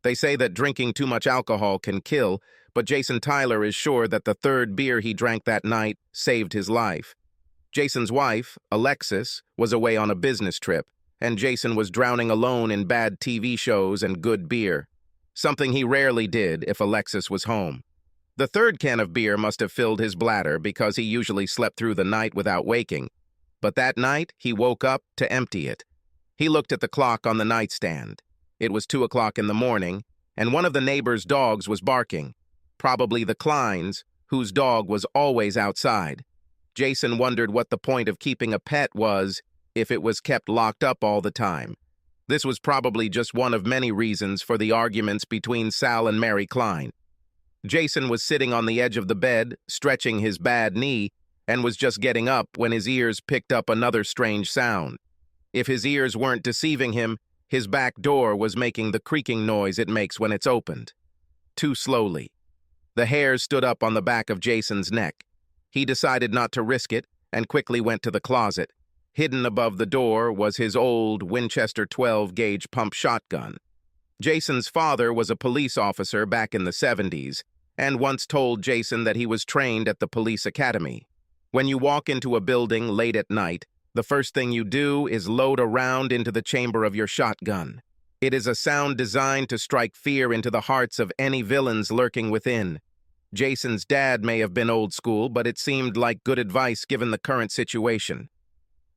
They say that drinking too much alcohol can kill, but Jason Tyler is sure that the third beer he drank that night saved his life. Jason's wife, Alexis, was away on a business trip, and Jason was drowning alone in bad TV shows and good beer, something he rarely did if Alexis was home. The third can of beer must have filled his bladder because he usually slept through the night without waking, but that night he woke up to empty it. He looked at the clock on the nightstand. It was 2 o'clock in the morning, and one of the neighbor's dogs was barking, probably the Kleins, whose dog was always outside. Jason wondered what the point of keeping a pet was if it was kept locked up all the time. This was probably just one of many reasons for the arguments between Sal and Mary Klein. Jason was sitting on the edge of the bed, stretching his bad knee, and was just getting up when his ears picked up another strange sound. If his ears weren't deceiving him, his back door was making the creaking noise it makes when it's opened. Too slowly. The hairs stood up on the back of Jason's neck. He decided not to risk it and quickly went to the closet. Hidden above the door was his old Winchester 12-gauge pump shotgun. Jason's father was a police officer back in the 70s and once told Jason that he was trained at the police academy. When you walk into a building late at night, the first thing you do is load a round into the chamber of your shotgun. It is a sound designed to strike fear into the hearts of any villains lurking within. Jason's dad may have been old school, but it seemed like good advice given the current situation.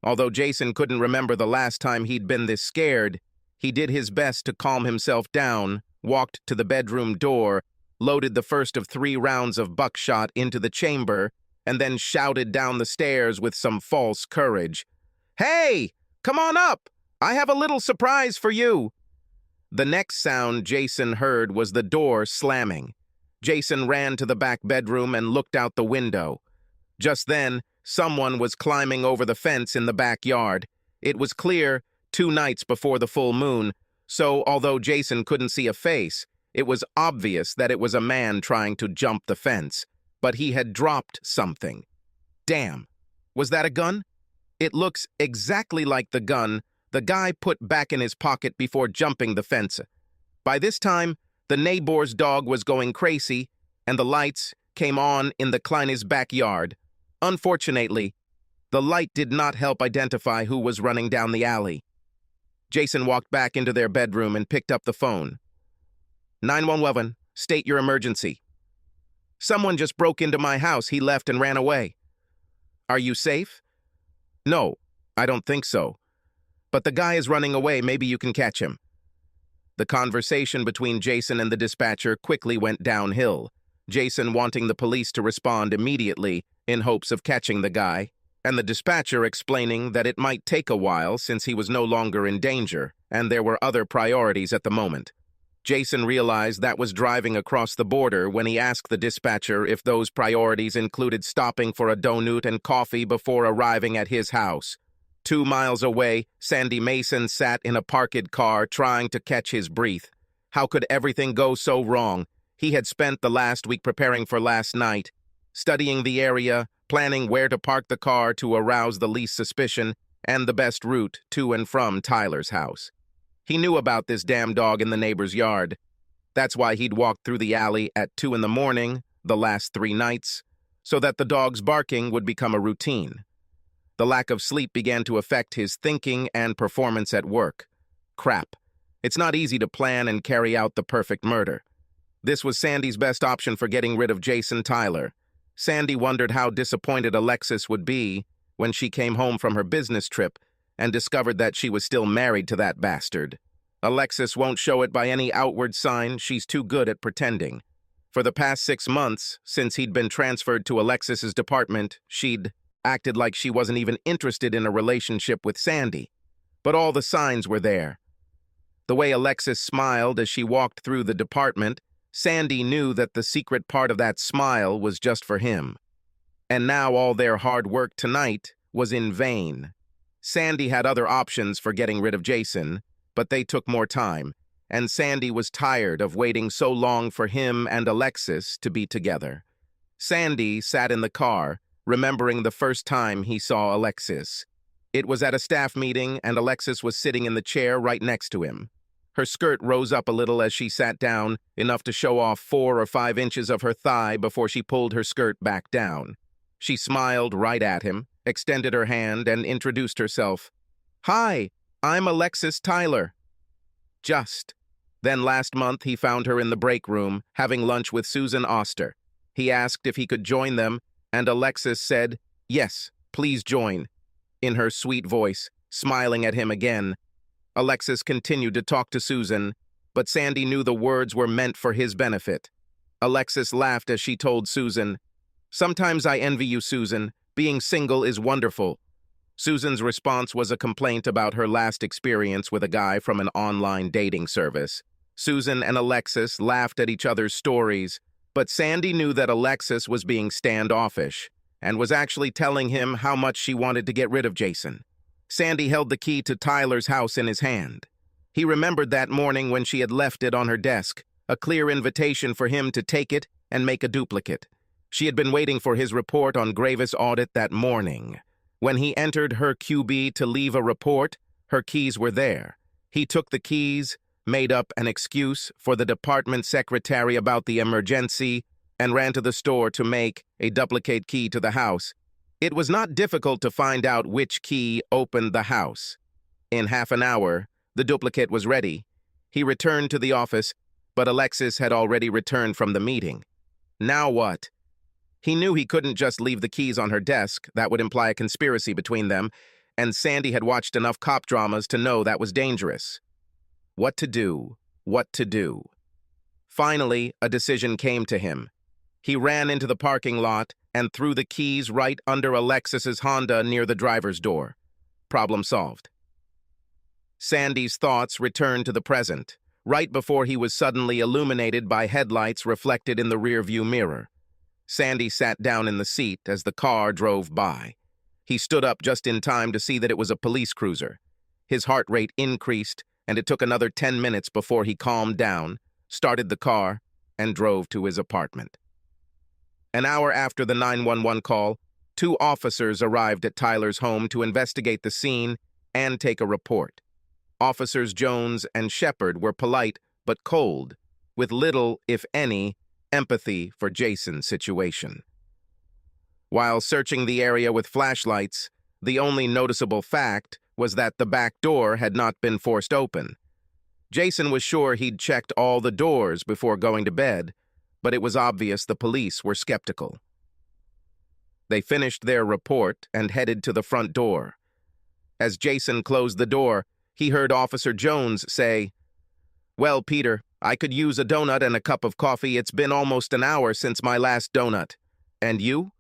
Although Jason couldn't remember the last time he'd been this scared, he did his best to calm himself down, walked to the bedroom door, loaded the first of 3 rounds of buckshot into the chamber, and then shouted down the stairs with some false courage. "Hey, come on up! I have a little surprise for you!" The next sound Jason heard was the door slamming. Jason ran to the back bedroom and looked out the window. Just then, someone was climbing over the fence in the backyard. It was clear 2 nights before the full moon, so although Jason couldn't see a face, it was obvious that it was a man trying to jump the fence. But he had dropped something. Damn, was that a gun? It looks exactly like the gun the guy put back in his pocket before jumping the fence. By this time, the neighbor's dog was going crazy, and the lights came on in the Klein's backyard. Unfortunately, the light did not help identify who was running down the alley. Jason walked back into their bedroom and picked up the phone. 911, state your emergency. Someone just broke into my house. He left and ran away. Are you safe? No, I don't think so. But the guy is running away. Maybe you can catch him. The conversation between Jason and the dispatcher quickly went downhill, Jason wanting the police to respond immediately in hopes of catching the guy, and the dispatcher explaining that it might take a while since he was no longer in danger and there were other priorities at the moment. Jason realized that was driving across the border when he asked the dispatcher if those priorities included stopping for a donut and coffee before arriving at his house. 2 miles away, Sandy Mason sat in a parked car trying to catch his breath. How could everything go so wrong? He had spent the last week preparing for last night, studying the area, planning where to park the car to arouse the least suspicion, and the best route to and from Tyler's house. He knew about this damn dog in the neighbor's yard. That's why he'd walked through the alley at 2 in the morning, the last 3 nights, so that the dog's barking would become a routine. The lack of sleep began to affect his thinking and performance at work. Crap. It's not easy to plan and carry out the perfect murder. This was Sandy's best option for getting rid of Jason Tyler. Sandy wondered how disappointed Alexis would be when she came home from her business trip and discovered that she was still married to that bastard. Alexis won't show it by any outward sign. She's too good at pretending. For the past 6 months, since he'd been transferred to Alexis's department, she'd acted like she wasn't even interested in a relationship with Sandy. But all the signs were there. The way Alexis smiled as she walked through the department, Sandy knew that the secret part of that smile was just for him. And now all their hard work tonight was in vain. Sandy had other options for getting rid of Jason, but they took more time, and Sandy was tired of waiting so long for him and Alexis to be together. Sandy sat in the car, remembering the first time he saw Alexis. It was at a staff meeting, and Alexis was sitting in the chair right next to him. Her skirt rose up a little as she sat down, enough to show off 4 or 5 inches of her thigh before she pulled her skirt back down. She smiled right at him, extended her hand, and introduced herself. "Hi, I'm Alexis Tyler." Just. Then last month he found her in the break room, having lunch with Susan Oster. He asked if he could join them, and Alexis said, "Yes, please join," in her sweet voice, smiling at him again. Alexis continued to talk to Susan, but Sandy knew the words were meant for his benefit. Alexis laughed as she told Susan, "Sometimes I envy you, Susan. Being single is wonderful." Susan's response was a complaint about her last experience with a guy from an online dating service. Susan and Alexis laughed at each other's stories, but Sandy knew that Alexis was being standoffish and was actually telling him how much she wanted to get rid of Jason. Sandy held the key to Tyler's house in his hand. He remembered that morning when she had left it on her desk, a clear invitation for him to take it and make a duplicate. She had been waiting for his report on Gravis audit that morning. When he entered her QB to leave a report, her keys were there. He took the keys, made up an excuse for the department secretary about the emergency, and ran to the store to make a duplicate key to the house. It was not difficult to find out which key opened the house. In half an hour, the duplicate was ready. He returned to the office, but Alexis had already returned from the meeting. Now what? He knew he couldn't just leave the keys on her desk. That would imply a conspiracy between them, and Sandy had watched enough cop dramas to know that was dangerous. What to do? What to do? Finally, a decision came to him. He ran into the parking lot and threw the keys right under Alexis's Honda near the driver's door. Problem solved. Sandy's thoughts returned to the present, right before he was suddenly illuminated by headlights reflected in the rearview mirror. Sandy sat down in the seat as the car drove by. He stood up just in time to see that it was a police cruiser. His heart rate increased, and it took another 10 minutes before he calmed down, started the car, and drove to his apartment. An hour after the 911 call, 2 officers arrived at Tyler's home to investigate the scene and take a report. Officers Jones and Shepard were polite but cold, with little, if any, empathy for Jason's situation. While searching the area with flashlights, the only noticeable fact was that the back door had not been forced open. Jason was sure he'd checked all the doors before going to bed, but it was obvious the police were skeptical. They finished their report and headed to the front door. As Jason closed the door, he heard Officer Jones say, "Well, Peter, I could use a donut and a cup of coffee. It's been almost an hour since my last donut. And you?"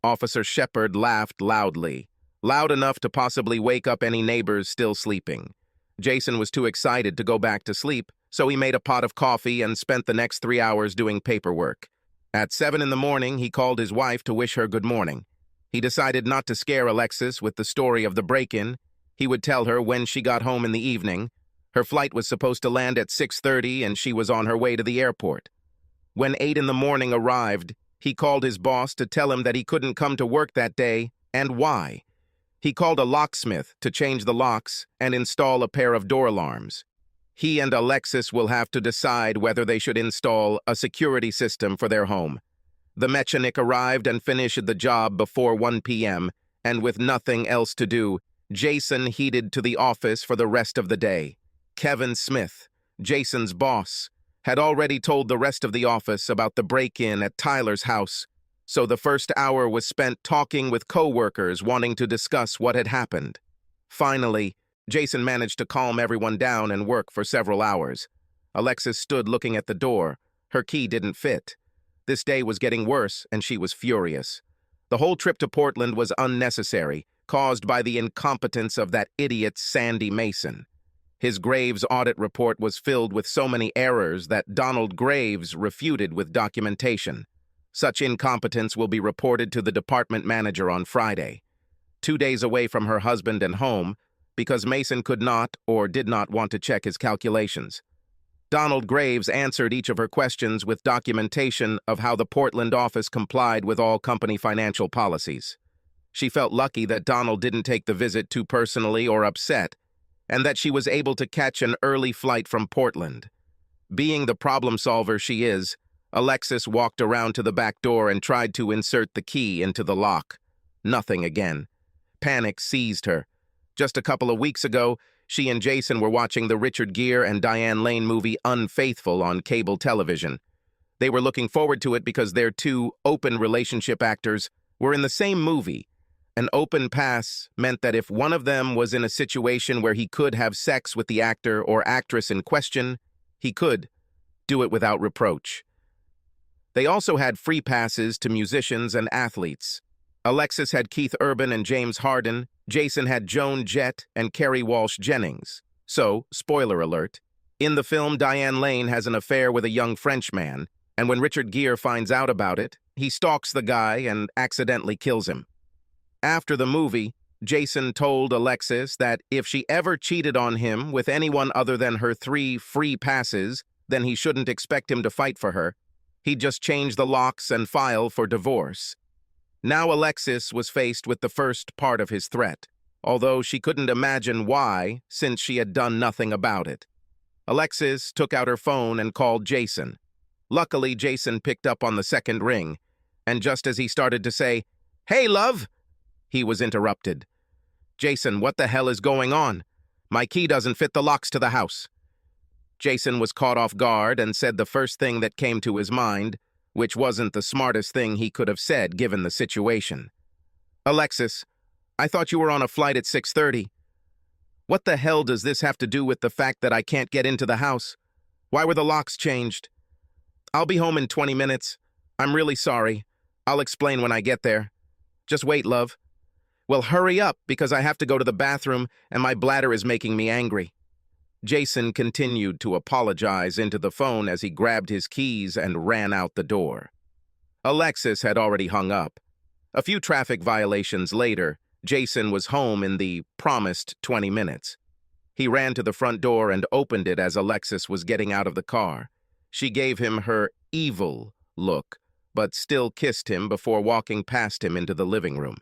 Officer Shepard laughed loudly, loud enough to possibly wake up any neighbors still sleeping. Jason was too excited to go back to sleep, so he made a pot of coffee and spent the next 3 hours doing paperwork. At 7 in the morning, he called his wife to wish her good morning. He decided not to scare Alexis with the story of the break-in. He would tell her when she got home in the evening. Her flight was supposed to land at 6:30, and she was on her way to the airport. When 8 in the morning arrived, he called his boss to tell him that he couldn't come to work that day, and why. He called a locksmith to change the locks and install a pair of door alarms. He and Alexis will have to decide whether they should install a security system for their home. The mechanic arrived and finished the job before 1 p.m., and with nothing else to do, Jason headed to the office for the rest of the day. Kevin Smith, Jason's boss, had already told the rest of the office about the break-in at Tyler's house, so the first hour was spent talking with co-workers wanting to discuss what had happened. Finally, Jason managed to calm everyone down and work for several hours. Alexis stood looking at the door. Her key didn't fit. This day was getting worse, and she was furious. The whole trip to Portland was unnecessary, caused by the incompetence of that idiot Sandy Mason. His Graves audit report was filled with so many errors that Donald Graves refuted with documentation. Such incompetence will be reported to the department manager on Friday. 2 days away from her husband and home, because Mason could not or did not want to check his calculations. Donald Graves answered each of her questions with documentation of how the Portland office complied with all company financial policies. She felt lucky that Donald didn't take the visit too personally or upset, and that she was able to catch an early flight from Portland. Being the problem solver she is, Alexis walked around to the back door and tried to insert the key into the lock. Nothing again. Panic seized her. Just a couple of weeks ago, she and Jason were watching the Richard Gere and Diane Lane movie Unfaithful on cable television. They were looking forward to it because their two open relationship actors were in the same movie. An open pass meant that if one of them was in a situation where he could have sex with the actor or actress in question, he could do it without reproach. They also had free passes to musicians and athletes. Alexis had Keith Urban and James Harden. Jason had Joan Jett and Kerry Walsh Jennings. So, spoiler alert, in the film, Diane Lane has an affair with a young French man, and when Richard Gere finds out about it, he stalks the guy and accidentally kills him. After the movie, Jason told Alexis that if she ever cheated on him with anyone other than her 3 free passes, then he shouldn't expect him to fight for her. He'd just change the locks and file for divorce. Now Alexis was faced with the first part of his threat, although she couldn't imagine why, since she had done nothing about it. Alexis took out her phone and called Jason. Luckily, Jason picked up on the second ring, and just as he started to say, "Hey, love," he was interrupted. "Jason, what the hell is going on? My key doesn't fit the locks to the house." Jason was caught off guard and said the first thing that came to his mind, which wasn't the smartest thing he could have said given the situation. "Alexis, I thought you were on a flight at 6:30. What the hell does this have to do with the fact that I can't get into the house? Why were the locks changed? I'll be home in 20 minutes. I'm really sorry. I'll explain when I get there. Just wait, love." "Well, hurry up, because I have to go to the bathroom and my bladder is making me angry." Jason continued to apologize into the phone as he grabbed his keys and ran out the door. Alexis had already hung up. A few traffic violations later, Jason was home in the promised 20 minutes. He ran to the front door and opened it as Alexis was getting out of the car. She gave him her evil look, but still kissed him before walking past him into the living room.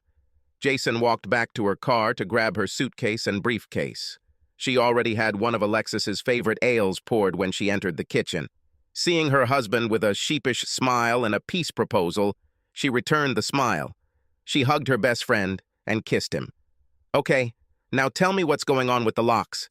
Jason walked back to her car to grab her suitcase and briefcase. She already had one of Alexis's favorite ales poured when she entered the kitchen. Seeing her husband with a sheepish smile and a peace proposal, she returned the smile. She hugged her best friend and kissed him. "Okay, now tell me what's going on with the locks."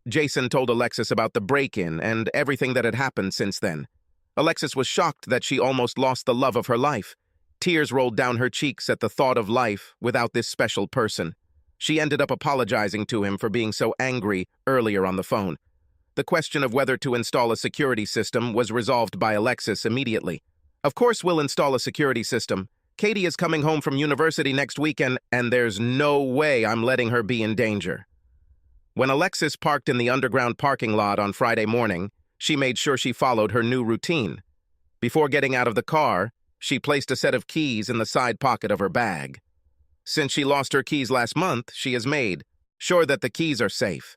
Jason told Alexis about the break-in and everything that had happened since then. Alexis was shocked that she almost lost the love of her life. Tears rolled down her cheeks at the thought of life without this special person. She ended up apologizing to him for being so angry earlier on the phone. The question of whether to install a security system was resolved by Alexis immediately. "Of course we'll install a security system. Katie is coming home from university next weekend, and there's no way I'm letting her be in danger." When Alexis parked in the underground parking lot on Friday morning, she made sure she followed her new routine. Before getting out of the car, she placed a set of keys in the side pocket of her bag. Since she lost her keys last month, she has made sure that the keys are safe.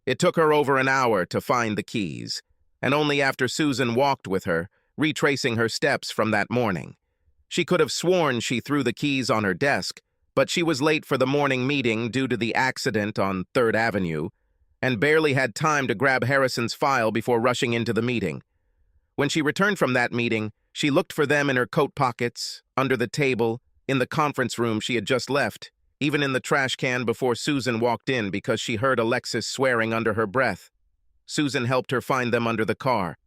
It took her over an hour to find the keys, and only after Susan walked with her, retracing her steps from that morning. She could have sworn she threw the keys on her desk, but she was late for the morning meeting due to the accident on 3rd Avenue, and barely had time to grab Harrison's file before rushing into the meeting. When she returned from that meeting, she looked for them in her coat pockets, under the table, in the conference room she had just left, even in the trash can before Susan walked in because she heard Alexis swearing under her breath. Susan helped her find them under the car.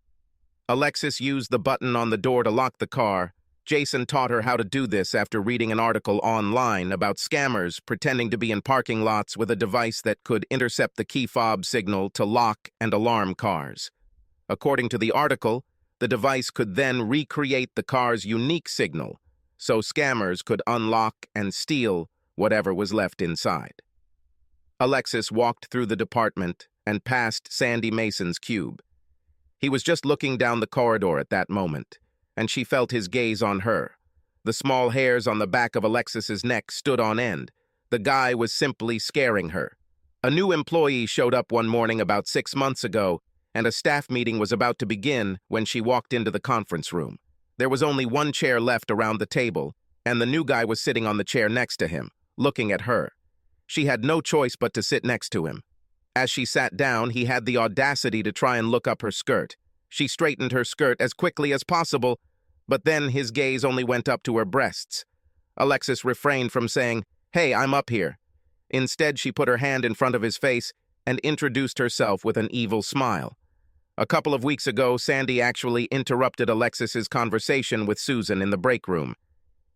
Alexis used the button on the door to lock the car. Jason taught her how to do this after reading an article online about scammers pretending to be in parking lots with a device that could intercept the key fob signal to lock and alarm cars. According to the article, the device could then recreate the car's unique signal, so scammers could unlock and steal whatever was left inside. Alexis walked through the department and past Sandy Mason's cube. He was just looking down the corridor at that moment, and she felt his gaze on her. The small hairs on the back of Alexis's neck stood on end. The guy was simply scaring her. A new employee showed up one morning about 6 months ago, and a staff meeting was about to begin when she walked into the conference room. There was only one chair left around the table, and the new guy was sitting on the chair next to him, looking at her. She had no choice but to sit next to him. As she sat down, he had the audacity to try and look up her skirt. She straightened her skirt as quickly as possible, but then his gaze only went up to her breasts. Alexis refrained from saying, "Hey, I'm up here." Instead, she put her hand in front of his face and introduced herself with an evil smile. A couple of weeks ago, Sandy actually interrupted Alexis's conversation with Susan in the break room.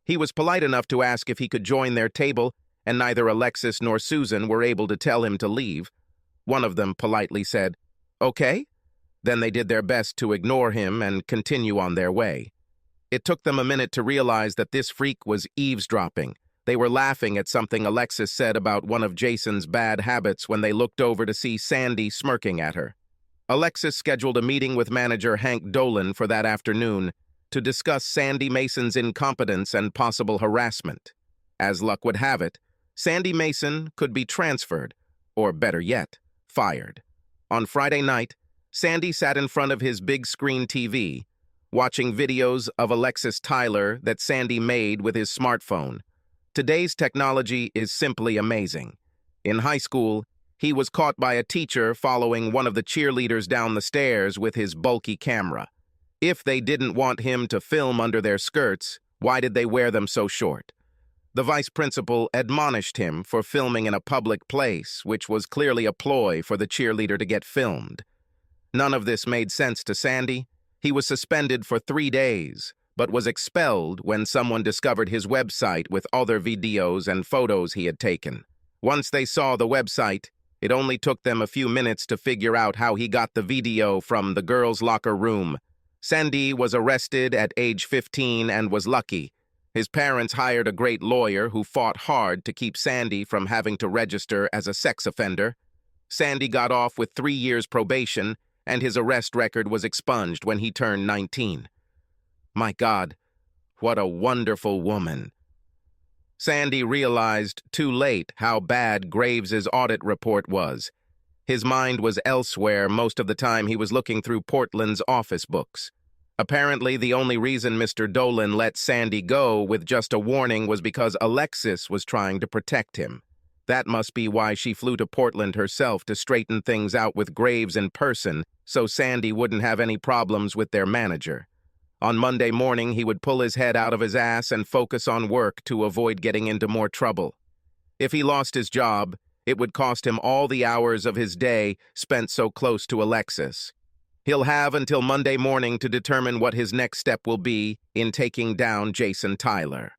He was polite enough to ask if he could join their table, and neither Alexis nor Susan were able to tell him to leave. One of them politely said, "Okay." Then they did their best to ignore him and continue on their way. It took them a minute to realize that this freak was eavesdropping. They were laughing at something Alexis said about one of Jason's bad habits when they looked over to see Sandy smirking at her. Alexis scheduled a meeting with manager Hank Dolan for that afternoon to discuss Sandy Mason's incompetence and possible harassment. As luck would have it, Sandy Mason could be transferred, or better yet, fired. On Friday night, Sandy sat in front of his big screen TV, watching videos of Alexis Tyler that Sandy made with his smartphone. Today's technology is simply amazing. In high school, he was caught by a teacher following one of the cheerleaders down the stairs with his bulky camera. If they didn't want him to film under their skirts, why did they wear them so short? The vice principal admonished him for filming in a public place, which was clearly a ploy for the cheerleader to get filmed. None of this made sense to Sandy. He was suspended for 3 days, but was expelled when someone discovered his website with other videos and photos he had taken. Once they saw the website, it only took them a few minutes to figure out how he got the video from the girls' locker room. Sandy was arrested at age 15 and was lucky. His parents hired a great lawyer who fought hard to keep Sandy from having to register as a sex offender. Sandy got off with 3 years probation, and his arrest record was expunged when he turned 19. My God, what a wonderful woman. Sandy realized too late how bad Graves's audit report was. His mind was elsewhere most of the time he was looking through Portland's office books. Apparently, the only reason Mr. Dolan let Sandy go with just a warning was because Alexis was trying to protect him. That must be why she flew to Portland herself to straighten things out with Graves in person, so Sandy wouldn't have any problems with their manager. On Monday morning, he would pull his head out of his ass and focus on work to avoid getting into more trouble. If he lost his job, it would cost him all the hours of his day spent so close to Alexis. He'll have until Monday morning to determine what his next step will be in taking down Jason Tyler.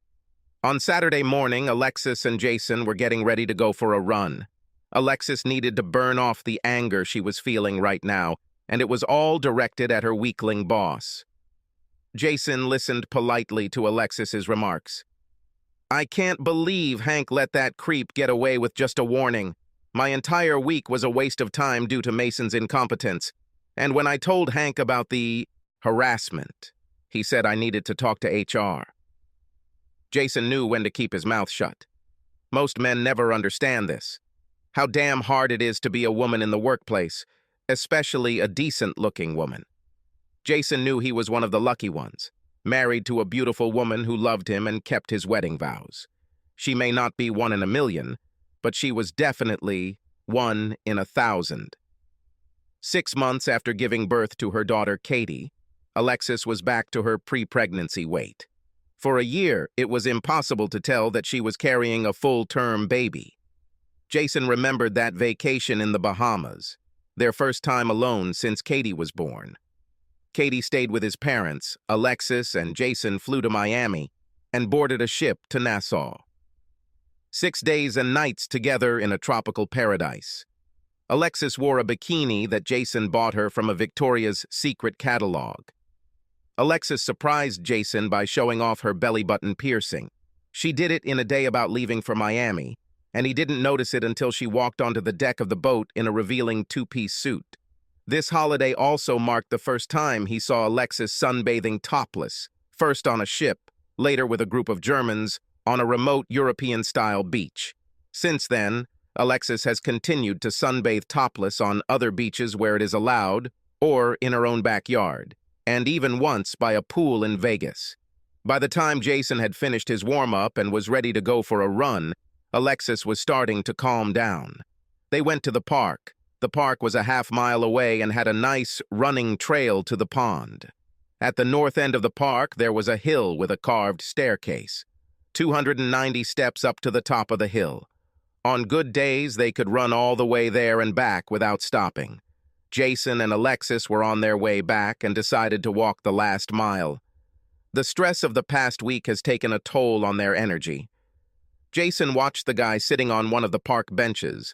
On Saturday morning, Alexis and Jason were getting ready to go for a run. Alexis needed to burn off the anger she was feeling right now, and it was all directed at her weakling boss. Jason listened politely to Alexis's remarks. "I can't believe Hank let that creep get away with just a warning. My entire week was a waste of time due to Mason's incompetence. And when I told Hank about the harassment, he said I needed to talk to HR. Jason knew when to keep his mouth shut. Most men never understand this. How damn hard it is to be a woman in the workplace, especially a decent-looking woman. Jason knew he was one of the lucky ones, married to a beautiful woman who loved him and kept his wedding vows. She may not be 1 in a million, but she was definitely 1 in 1,000. 6 months after giving birth to her daughter Katie, Alexis was back to her pre-pregnancy weight. For a year, it was impossible to tell that she was carrying a full-term baby. Jason remembered that vacation in the Bahamas, their first time alone since Katie was born. Katie stayed with his parents. Alexis and Jason flew to Miami and boarded a ship to Nassau. 6 days and nights together in a tropical paradise. Alexis wore a bikini that Jason bought her from a Victoria's Secret catalog. Alexis surprised Jason by showing off her belly button piercing. She did it in a day about leaving for Miami, and he didn't notice it until she walked onto the deck of the boat in a revealing 2-piece suit. This holiday also marked the first time he saw Alexis sunbathing topless, first on a ship, later with a group of Germans, on a remote European-style beach. Since then, Alexis has continued to sunbathe topless on other beaches where it is allowed, or in her own backyard, and even once by a pool in Vegas. By the time Jason had finished his warm-up and was ready to go for a run, Alexis was starting to calm down. They went to the park, The park was a half-mile away and had a nice, running trail to the pond. At the north end of the park, there was a hill with a carved staircase. 290 steps up to the top of the hill. On good days, they could run all the way there and back without stopping. Jason and Alexis were on their way back and decided to walk the last mile. The stress of the past week has taken a toll on their energy. Jason watched the guy sitting on one of the park benches.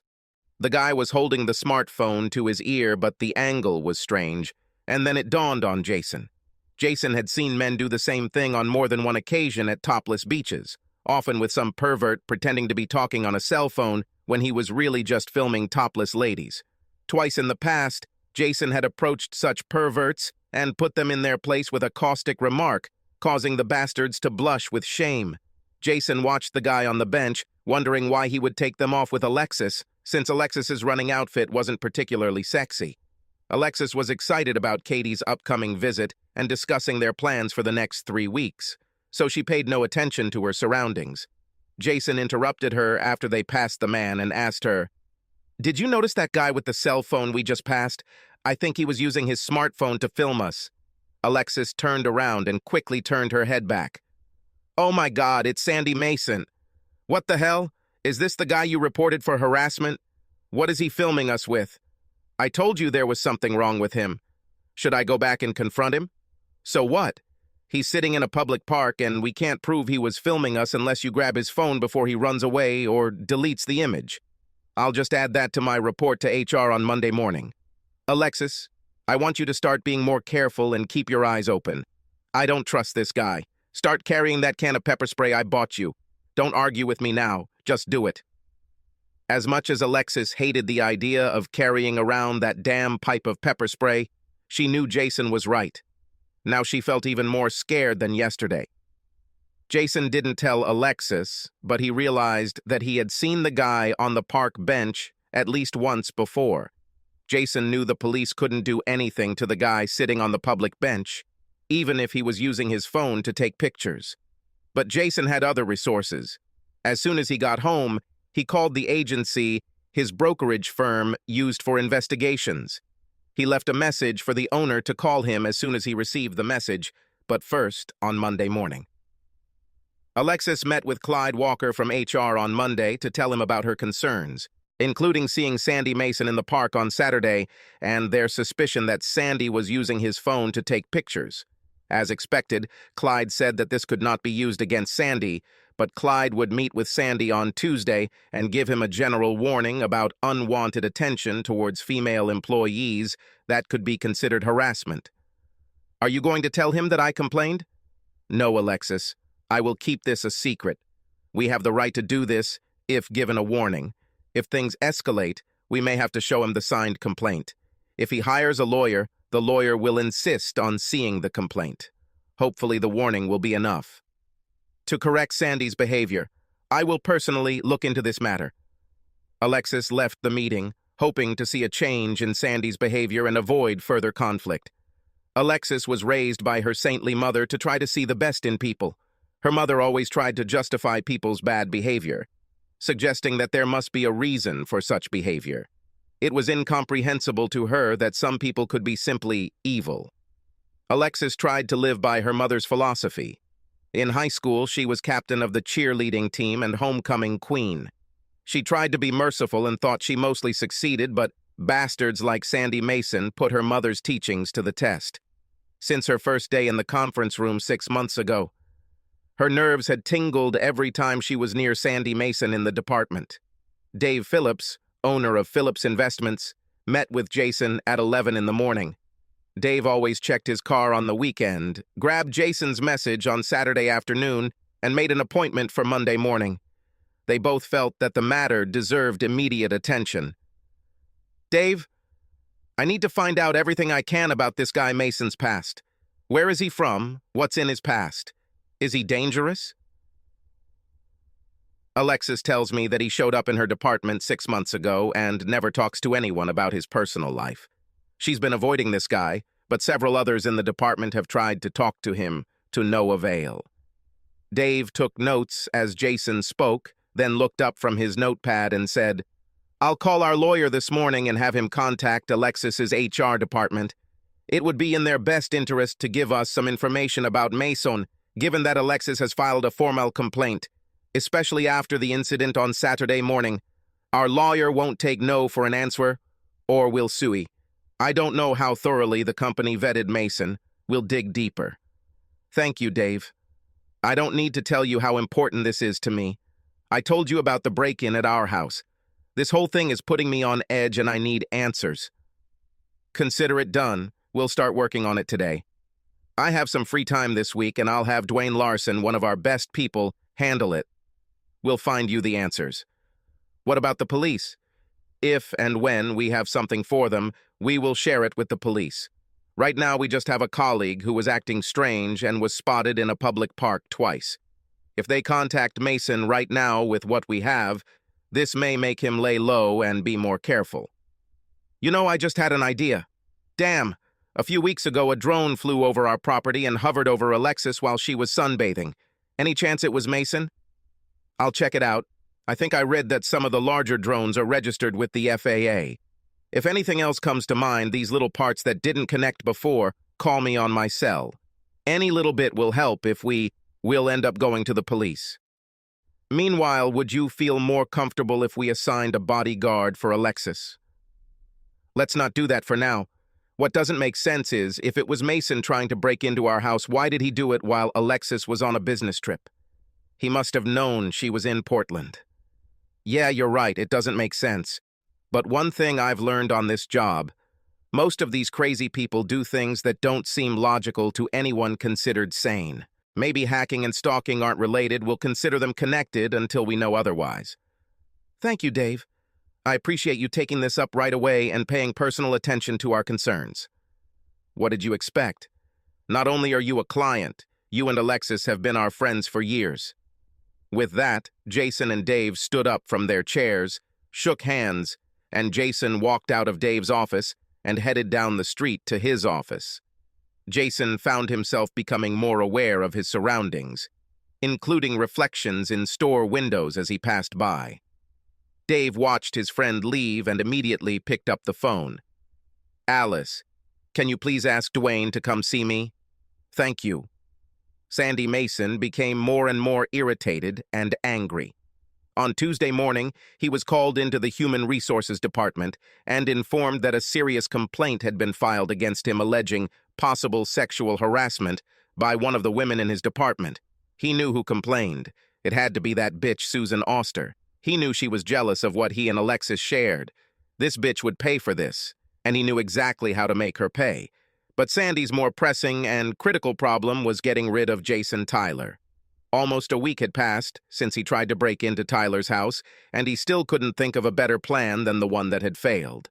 The guy was holding the smartphone to his ear, but the angle was strange, and then it dawned on Jason. Jason had seen men do the same thing on more than one occasion at topless beaches, often with some pervert pretending to be talking on a cell phone when he was really just filming topless ladies. Twice in the past, Jason had approached such perverts and put them in their place with a caustic remark, causing the bastards to blush with shame. Jason watched the guy on the bench, wondering why he would take them off with Alexis, since Alexis's running outfit wasn't particularly sexy. Alexis was excited about Katie's upcoming visit and discussing their plans for the next 3 weeks, so she paid no attention to her surroundings. Jason interrupted her after they passed the man and asked her, "Did you notice that guy with the cell phone we just passed? I think he was using his smartphone to film us." Alexis turned around and quickly turned her head back. "Oh my God, it's Sandy Mason. What the hell? Is this the guy you reported for harassment? What is he filming us with? I told you there was something wrong with him. Should I go back and confront him? So what? He's sitting in a public park and we can't prove he was filming us unless you grab his phone before he runs away or deletes the image. I'll just add that to my report to HR on Monday morning. Alexis, I want you to start being more careful and keep your eyes open. I don't trust this guy. Start carrying that can of pepper spray I bought you. Don't argue with me now. Just do it." As much as Alexis hated the idea of carrying around that damn pipe of pepper spray, she knew Jason was right. Now she felt even more scared than yesterday. Jason didn't tell Alexis, but he realized that he had seen the guy on the park bench at least once before. Jason knew the police couldn't do anything to the guy sitting on the public bench, even if he was using his phone to take pictures. But Jason had other resources. As soon as he got home, he called the agency his brokerage firm used for investigations. He left a message for the owner to call him as soon as he received the message, but first on Monday morning. Alexis met with Clyde Walker from HR on Monday to tell him about her concerns, including seeing Sandy Mason in the park on Saturday and their suspicion that Sandy was using his phone to take pictures. As expected, Clyde said that this could not be used against Sandy, but Clyde would meet with Sandy on Tuesday and give him a general warning about unwanted attention towards female employees that could be considered harassment. "Are you going to tell him that I complained?" "No, Alexis. I will keep this a secret. We have the right to do this if given a warning. If things escalate, we may have to show him the signed complaint. If he hires a lawyer, the lawyer will insist on seeing the complaint. Hopefully the warning will be enough. To correct Sandy's behavior, I will personally look into this matter." Alexis left the meeting, hoping to see a change in Sandy's behavior and avoid further conflict. Alexis was raised by her saintly mother to try to see the best in people. Her mother always tried to justify people's bad behavior, suggesting that there must be a reason for such behavior. It was incomprehensible to her that some people could be simply evil. Alexis tried to live by her mother's philosophy. In high school, she was captain of the cheerleading team and homecoming queen. She tried to be merciful and thought she mostly succeeded, but bastards like Sandy Mason put her mother's teachings to the test. Since her first day in the conference room 6 months ago, her nerves had tingled every time she was near Sandy Mason in the department. Dave Phillips, owner of Phillips Investments, met with Jason at 11 in the morning. Dave always checked his car on the weekend, grabbed Jason's message on Saturday afternoon, and made an appointment for Monday morning. They both felt that the matter deserved immediate attention. "Dave, I need to find out everything I can about this guy Mason's past. Where is he from? What's in his past? Is he dangerous?" Alexis tells me that he showed up in her department 6 months ago and never talks to anyone about his personal life. She's been avoiding this guy, but several others in the department have tried to talk to him, to no avail. Dave took notes as Jason spoke, then looked up from his notepad and said, I'll call our lawyer this morning and have him contact Alexis's HR department. It would be in their best interest to give us some information about Mason, given that Alexis has filed a formal complaint, especially after the incident on Saturday morning. Our lawyer won't take no for an answer, or we'll sue. I don't know how thoroughly the company vetted Mason. We'll dig deeper. Thank you, Dave. I don't need to tell you how important this is to me. I told you about the break-in at our house. This whole thing is putting me on edge and I need answers. Consider it done. We'll start working on it today. I have some free time this week and I'll have Dwayne Larson, one of our best people, handle it. We'll find you the answers. What about the police? If and when we have something for them, we will share it with the police. Right now, we just have a colleague who was acting strange and was spotted in a public park twice. If they contact Mason right now with what we have, this may make him lay low and be more careful. You know, I just had an idea. Damn, a few weeks ago a drone flew over our property and hovered over Alexis while she was sunbathing. Any chance it was Mason? I'll check it out. I think I read that some of the larger drones are registered with the FAA. If anything else comes to mind, these little parts that didn't connect before, call me on my cell. Any little bit will help if we'll end up going to the police. Meanwhile, would you feel more comfortable if we assigned a bodyguard for Alexis? Let's not do that for now. What doesn't make sense is, if it was Mason trying to break into our house, why did he do it while Alexis was on a business trip? He must have known she was in Portland. Yeah, you're right, it doesn't make sense. But one thing I've learned on this job, most of these crazy people do things that don't seem logical to anyone considered sane. Maybe hacking and stalking aren't related. We'll consider them connected until we know otherwise. Thank you, Dave. I appreciate you taking this up right away and paying personal attention to our concerns. What did you expect? Not only are you a client, you and Alexis have been our friends for years. With that, Jason and Dave stood up from their chairs, shook hands, and Jason walked out of Dave's office and headed down the street to his office. Jason found himself becoming more aware of his surroundings, including reflections in store windows as he passed by. Dave watched his friend leave and immediately picked up the phone. Alice, can you please ask Dwayne to come see me? Thank you. Sandy Mason became more and more irritated and angry. On Tuesday morning, he was called into the Human Resources Department and informed that a serious complaint had been filed against him alleging possible sexual harassment by one of the women in his department. He knew who complained. It had to be that bitch Susan Auster. He knew she was jealous of what he and Alexis shared. This bitch would pay for this, and he knew exactly how to make her pay. But Sandy's more pressing and critical problem was getting rid of Jason Tyler. Almost a week had passed since he tried to break into Tyler's house, and he still couldn't think of a better plan than the one that had failed.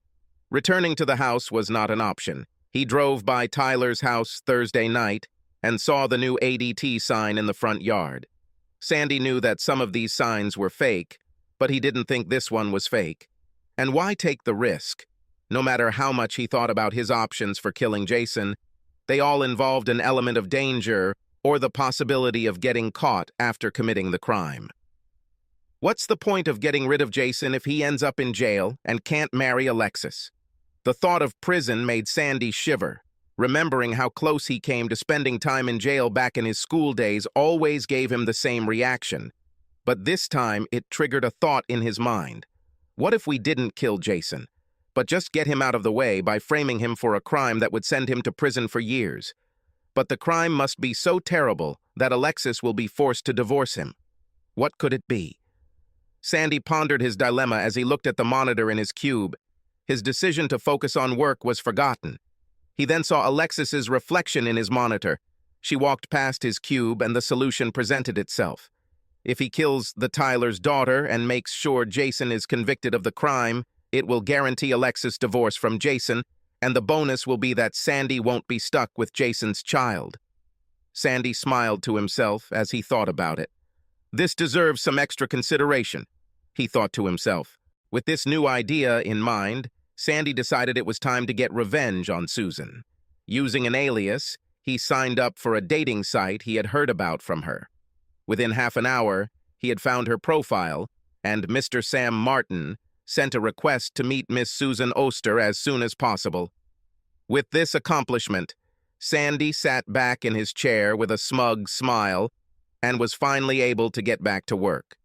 Returning to the house was not an option. He drove by Tyler's house Thursday night and saw the new ADT sign in the front yard. Sandy knew that some of these signs were fake, but he didn't think this one was fake. And why take the risk? No matter how much he thought about his options for killing Jason, they all involved an element of danger or the possibility of getting caught after committing the crime. What's the point of getting rid of Jason if he ends up in jail and can't marry Alexis? The thought of prison made Sandy shiver. Remembering how close he came to spending time in jail back in his school days always gave him the same reaction. But this time it triggered a thought in his mind. What if we didn't kill Jason, but just get him out of the way by framing him for a crime that would send him to prison for years? But the crime must be so terrible that Alexis will be forced to divorce him. What could it be? Sandy pondered his dilemma as he looked at the monitor in his cube. His decision to focus on work was forgotten. He then saw Alexis's reflection in his monitor. She walked past his cube and the solution presented itself. If he kills the Tyler's daughter and makes sure Jason is convicted of the crime, it will guarantee Alexis' divorce from Jason, and the bonus will be that Sandy won't be stuck with Jason's child. Sandy smiled to himself as he thought about it. This deserves some extra consideration, he thought to himself. With this new idea in mind, Sandy decided it was time to get revenge on Susan. Using an alias, he signed up for a dating site he had heard about from her. Within half an hour, he had found her profile, and Mr. Sam Martin, sent a request to meet Miss Susan Oster as soon as possible. With this accomplishment, Sandy sat back in his chair with a smug smile and was finally able to get back to work.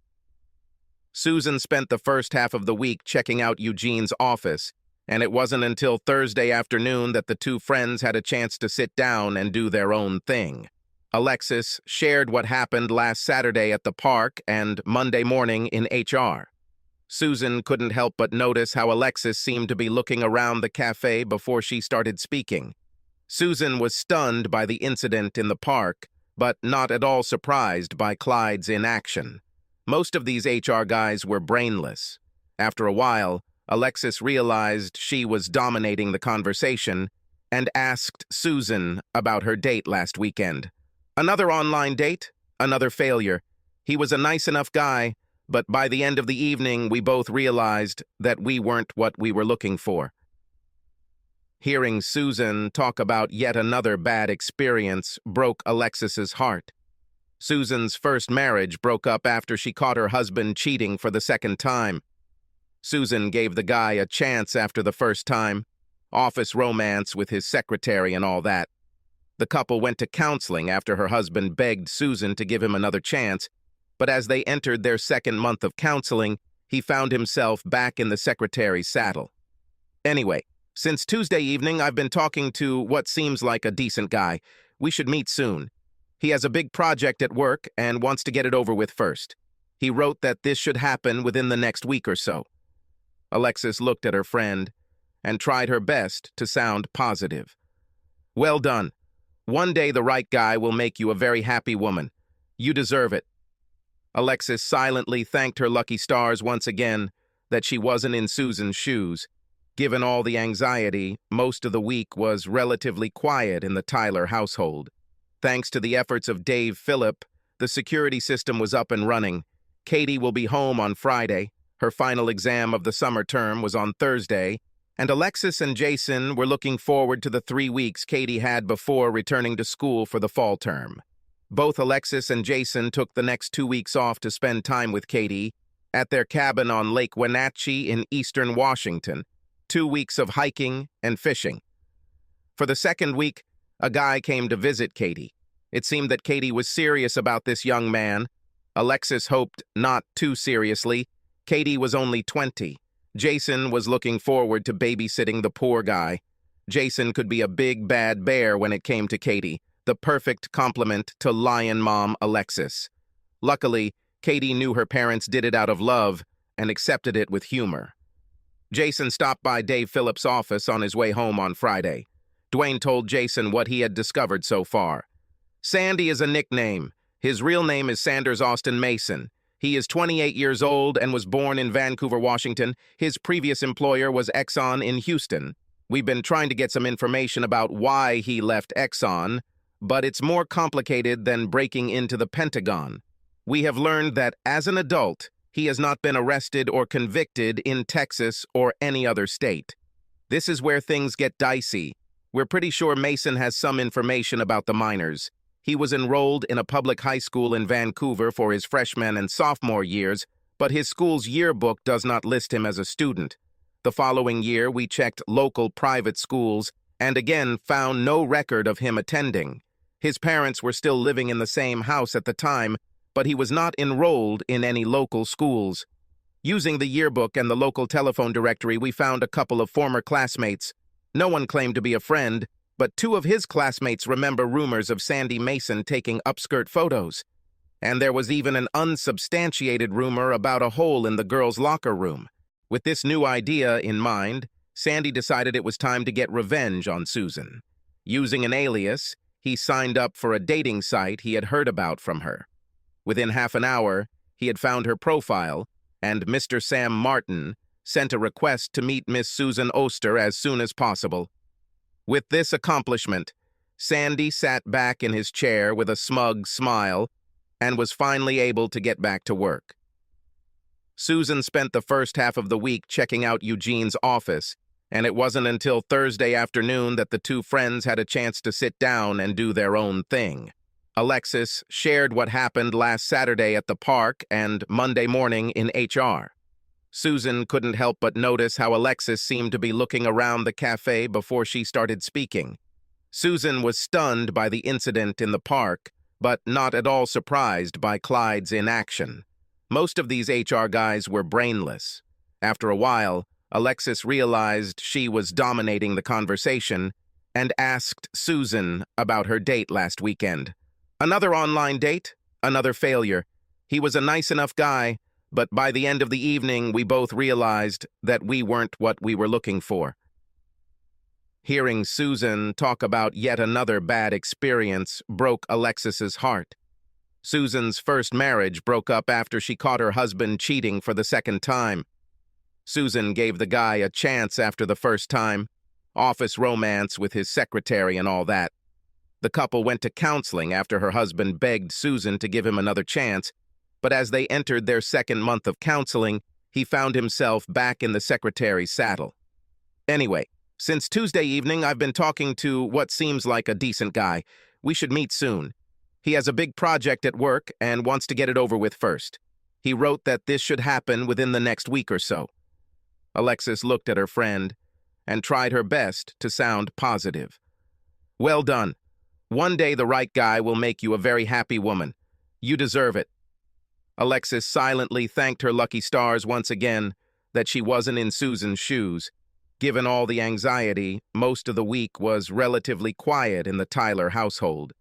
Susan spent the first half of the week checking out Eugene's office, and it wasn't until Thursday afternoon that the two friends had a chance to sit down and do their own thing. Alexis shared what happened last Saturday at the park and Monday morning in HR. Susan couldn't help but notice how Alexis seemed to be looking around the cafe before she started speaking. Susan was stunned by the incident in the park, but not at all surprised by Clyde's inaction. Most of these HR guys were brainless. After a while, Alexis realized she was dominating the conversation and asked Susan about her date last weekend. Another online date? Another failure. He was a nice enough guy, but by the end of the evening, we both realized that we weren't what we were looking for. Hearing Susan talk about yet another bad experience broke Alexis's heart. Susan's first marriage broke up after she caught her husband cheating for the second time. Susan gave the guy a chance after the first time, office romance with his secretary and all that. The couple went to counseling after her husband begged Susan to give him another chance, but as they entered their second month of counseling, he found himself back in the secretary's saddle. Anyway, since Tuesday evening, I've been talking to what seems like a decent guy. We should meet soon. He has a big project at work and wants to get it over with first. He wrote that this should happen within the next week or so. Alexis looked at her friend and tried her best to sound positive. Well done. One day the right guy will make you a very happy woman. You deserve it. Alexis silently thanked her lucky stars once again that she wasn't in Susan's shoes. Given all the anxiety, most of the week was relatively quiet in the Tyler household. Thanks to the efforts of Dave Phillip, the security system was up and running. Katie will be home on Friday. Her final exam of the summer term was on Thursday, and Alexis and Jason were looking forward to the 3 weeks Katie had before returning to school for the fall term. Both Alexis and Jason took the next 2 weeks off to spend time with Katie at their cabin on Lake Wenatchee in eastern Washington. 2 weeks of hiking and fishing. For the second week, a guy came to visit Katie. It seemed that Katie was serious about this young man. Alexis hoped not too seriously. Katie was only 20. Jason was looking forward to babysitting the poor guy. Jason could be a big bad bear when it came to Katie, the perfect complement to lion mom Alexis. Luckily, Katie knew her parents did it out of love and accepted it with humor. Jason stopped by Dave Phillips' office on his way home on Friday. Dwayne told Jason what he had discovered so far. Sandy is a nickname. His real name is Sanders Austin Mason. He is 28 years old and was born in Vancouver, Washington. His previous employer was Exxon in Houston. We've been trying to get some information about why he left Exxon, but it's more complicated than breaking into the Pentagon. We have learned that as an adult, he has not been arrested or convicted in Texas or any other state. This is where things get dicey. We're pretty sure Mason has some information about the minors. He was enrolled in a public high school in Vancouver for his freshman and sophomore years, but his school's yearbook does not list him as a student. The following year, we checked local private schools and again found no record of him attending. His parents were still living in the same house at the time, but he was not enrolled in any local schools. Using the yearbook and the local telephone directory, we found a couple of former classmates. No one claimed to be a friend, but 2 of his classmates remember rumors of Sandy Mason taking upskirt photos. And there was even an unsubstantiated rumor about a hole in the girls' locker room. With this new idea in mind, Sandy decided it was time to get revenge on Susan. Using an alias, he signed up for a dating site he had heard about from her. Within half an hour, he had found her profile, and Mr. Sam Martin sent a request to meet Miss Susan Oster as soon as possible. With this accomplishment, Sandy sat back in his chair with a smug smile and was finally able to get back to work. Susan spent the first half of the week checking out Eugene's office, and it wasn't until Thursday afternoon that the two friends had a chance to sit down and do their own thing. Alexis shared what happened last Saturday at the park and Monday morning in HR. Susan couldn't help but notice how Alexis seemed to be looking around the cafe before she started speaking. Susan was stunned by the incident in the park, but not at all surprised by Clyde's inaction. Most of these HR guys were brainless. After a while, Alexis realized she was dominating the conversation and asked Susan about her date last weekend. Another online date? Another failure. He was a nice enough guy, but by the end of the evening, we both realized that we weren't what we were looking for. Hearing Susan talk about yet another bad experience broke Alexis's heart. Susan's first marriage broke up after she caught her husband cheating for the second time. Susan gave the guy a chance after the first time, office romance with his secretary and all that. The couple went to counseling after her husband begged Susan to give him another chance, but as they entered their second month of counseling, he found himself back in the secretary's saddle. Anyway, since Tuesday evening, I've been talking to what seems like a decent guy. We should meet soon. He has a big project at work and wants to get it over with first. He wrote that this should happen within the next week or so. Alexis looked at her friend and tried her best to sound positive. Well done. One day the right guy will make you a very happy woman. You deserve it. Alexis silently thanked her lucky stars once again that she wasn't in Susan's shoes. Given all the anxiety, most of the week was relatively quiet in the Tyler household.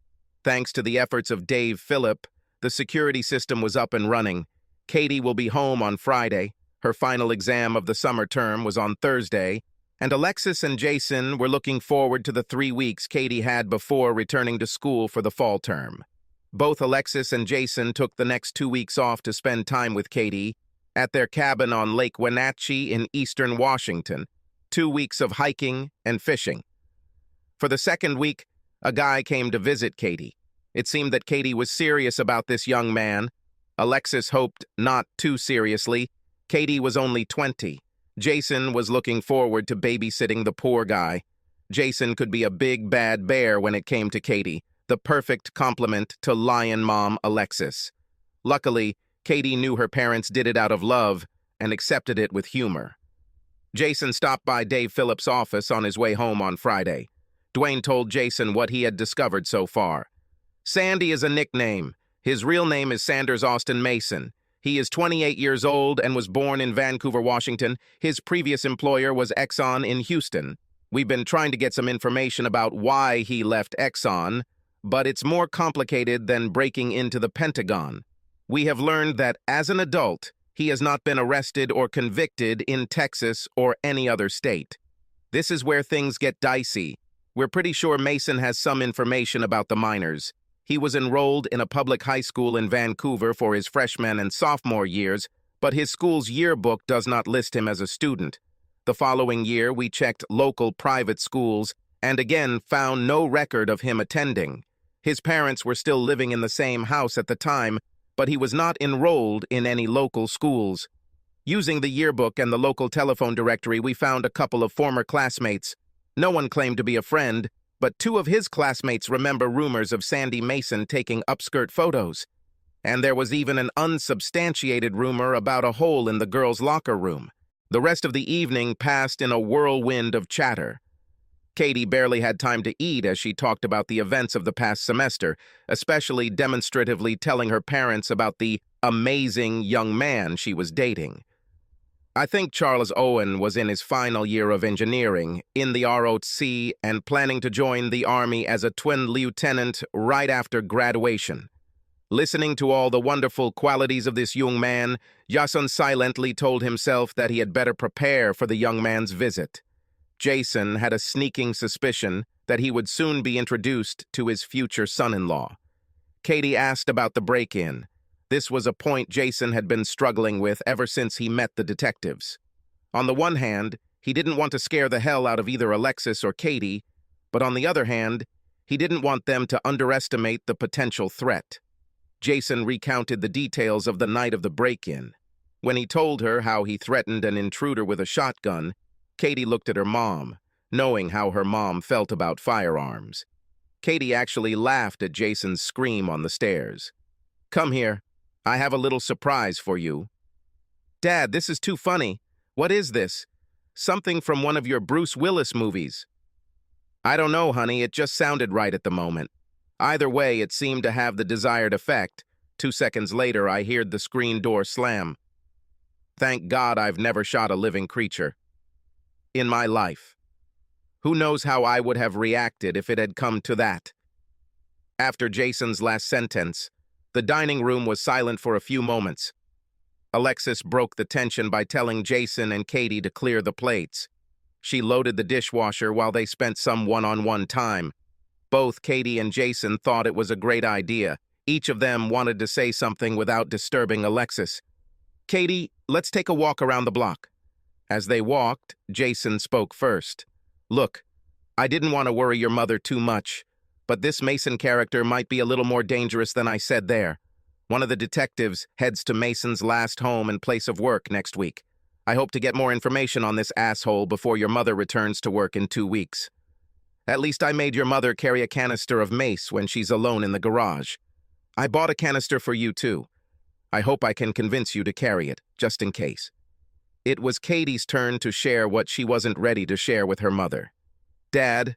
Thanks to the efforts of Dave Phillip, the security system was up and running. Katie will be home on Friday. Her final exam of the summer term was on Thursday, and Alexis and Jason were looking forward to the 3 weeks Katie had before returning to school for the fall term. Both Alexis and Jason took the next 2 weeks off to spend time with Katie at their cabin on Lake Wenatchee in eastern Washington. 2 weeks of hiking and fishing. For the second week, a guy came to visit Katie. It seemed that Katie was serious about this young man. Alexis hoped not too seriously. Katie was only 20. Jason was looking forward to babysitting the poor guy. Jason could be a big bad bear when it came to Katie, the perfect complement to lion mom Alexis. Luckily, Katie knew her parents did it out of love and accepted it with humor. Jason stopped by Dave Phillips' office on his way home on Friday. Dwayne told Jason what he had discovered so far. Sandy is a nickname. His real name is Sanders Austin Mason. He is 28 years old and was born in Vancouver, Washington. His previous employer was Exxon in Houston. We've been trying to get some information about why he left Exxon, but it's more complicated than breaking into the Pentagon. We have learned that as an adult, he has not been arrested or convicted in Texas or any other state. This is where things get dicey. We're pretty sure Mason has some information about the minors. He was enrolled in a public high school in Vancouver for his freshman and sophomore years, but his school's yearbook does not list him as a student. The following year, we checked local private schools and again found no record of him attending. His parents were still living in the same house at the time, but he was not enrolled in any local schools. Using the yearbook and the local telephone directory, we found a couple of former classmates. No one claimed to be a friend, but 2 of his classmates remember rumors of Sandy Mason taking upskirt photos. And there was even an unsubstantiated rumor about a hole in the girls' locker room. The rest of the evening passed in a whirlwind of chatter. Katie barely had time to eat as she talked about the events of the past semester, especially demonstratively telling her parents about the amazing young man she was dating. I think Charles Owen was in his final year of engineering, in the ROTC, and planning to join the Army as a twin lieutenant right after graduation. Listening to all the wonderful qualities of this young man, Jason silently told himself that he had better prepare for the young man's visit. Jason had a sneaking suspicion that he would soon be introduced to his future son-in-law. Katie asked about the break-in. This was a point Jason had been struggling with ever since he met the detectives. On the one hand, he didn't want to scare the hell out of either Alexis or Katie, but on the other hand, he didn't want them to underestimate the potential threat. Jason recounted the details of the night of the break-in. When he told her how he threatened an intruder with a shotgun, Katie looked at her mom, knowing how her mom felt about firearms. Katie actually laughed at Jason's scream on the stairs. "Come here. I have a little surprise for you." Dad, this is too funny. What is this? Something from one of your Bruce Willis movies. I don't know, honey, it just sounded right at the moment. Either way, it seemed to have the desired effect. 2 seconds later, I heard the screen door slam. Thank God I've never shot a living creature. In my life. Who knows how I would have reacted if it had come to that? After Jason's last sentence, the dining room was silent for a few moments. Alexis broke the tension by telling Jason and Katie to clear the plates. She loaded the dishwasher while they spent some one-on-one time. Both Katie and Jason thought it was a great idea. Each of them wanted to say something without disturbing Alexis. Katie, let's take a walk around the block. As they walked, Jason spoke first. Look, I didn't want to worry your mother too much, but this Mason character might be a little more dangerous than I said there. One of the detectives heads to Mason's last home and place of work next week. I hope to get more information on this asshole before your mother returns to work in 2 weeks. At least I made your mother carry a canister of mace when she's alone in the garage. I bought a canister for you too. I hope I can convince you to carry it, just in case. It was Katie's turn to share what she wasn't ready to share with her mother. Dad,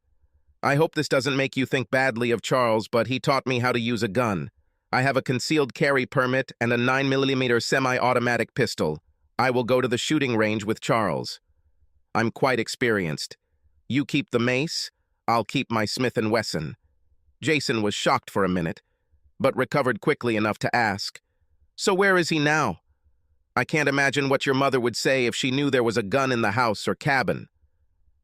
I hope this doesn't make you think badly of Charles, but he taught me how to use a gun. I have a concealed carry permit and a 9mm semi-automatic pistol. I will go to the shooting range with Charles. I'm quite experienced. You keep the mace, I'll keep my Smith & Wesson. Jason was shocked for a minute, but recovered quickly enough to ask, So where is he now? I can't imagine what your mother would say if she knew there was a gun in the house or cabin.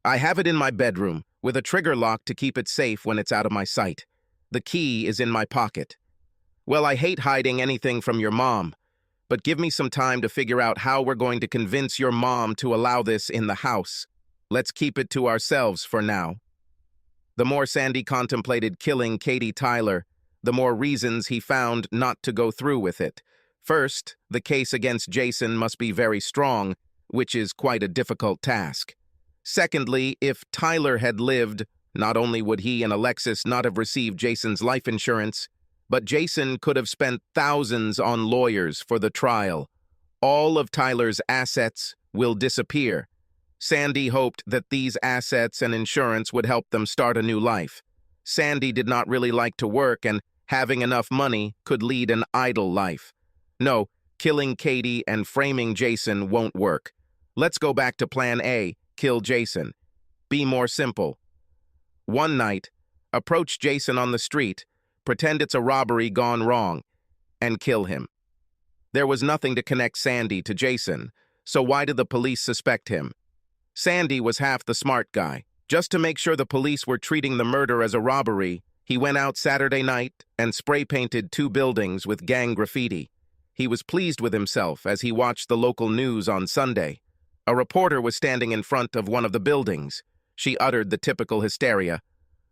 I have it in my bedroom, with a trigger lock to keep it safe when it's out of my sight. The key is in my pocket. Well, I hate hiding anything from your mom, but give me some time to figure out how we're going to convince your mom to allow this in the house. Let's keep it to ourselves for now. The more Sandy contemplated killing Katie Tyler, the more reasons he found not to go through with it. First, the case against Jason must be very strong, which is quite a difficult task. Secondly, if Tyler had lived, not only would he and Alexis not have received Jason's life insurance, but Jason could have spent thousands on lawyers for the trial. All of Tyler's assets will disappear. Sandy hoped that these assets and insurance would help them start a new life. Sandy did not really like to work, and having enough money could lead an idle life. No, killing Katie and framing Jason won't work. Let's go back to plan A, kill Jason. Be more simple. One night, approach Jason on the street, pretend it's a robbery gone wrong, and kill him. There was nothing to connect Sandy to Jason, so why did the police suspect him? Sandy was half the smart guy. Just to make sure the police were treating the murder as a robbery, he went out Saturday night and spray-painted 2 buildings with gang graffiti. He was pleased with himself as he watched the local news on Sunday. A reporter was standing in front of one of the buildings. She uttered the typical hysteria.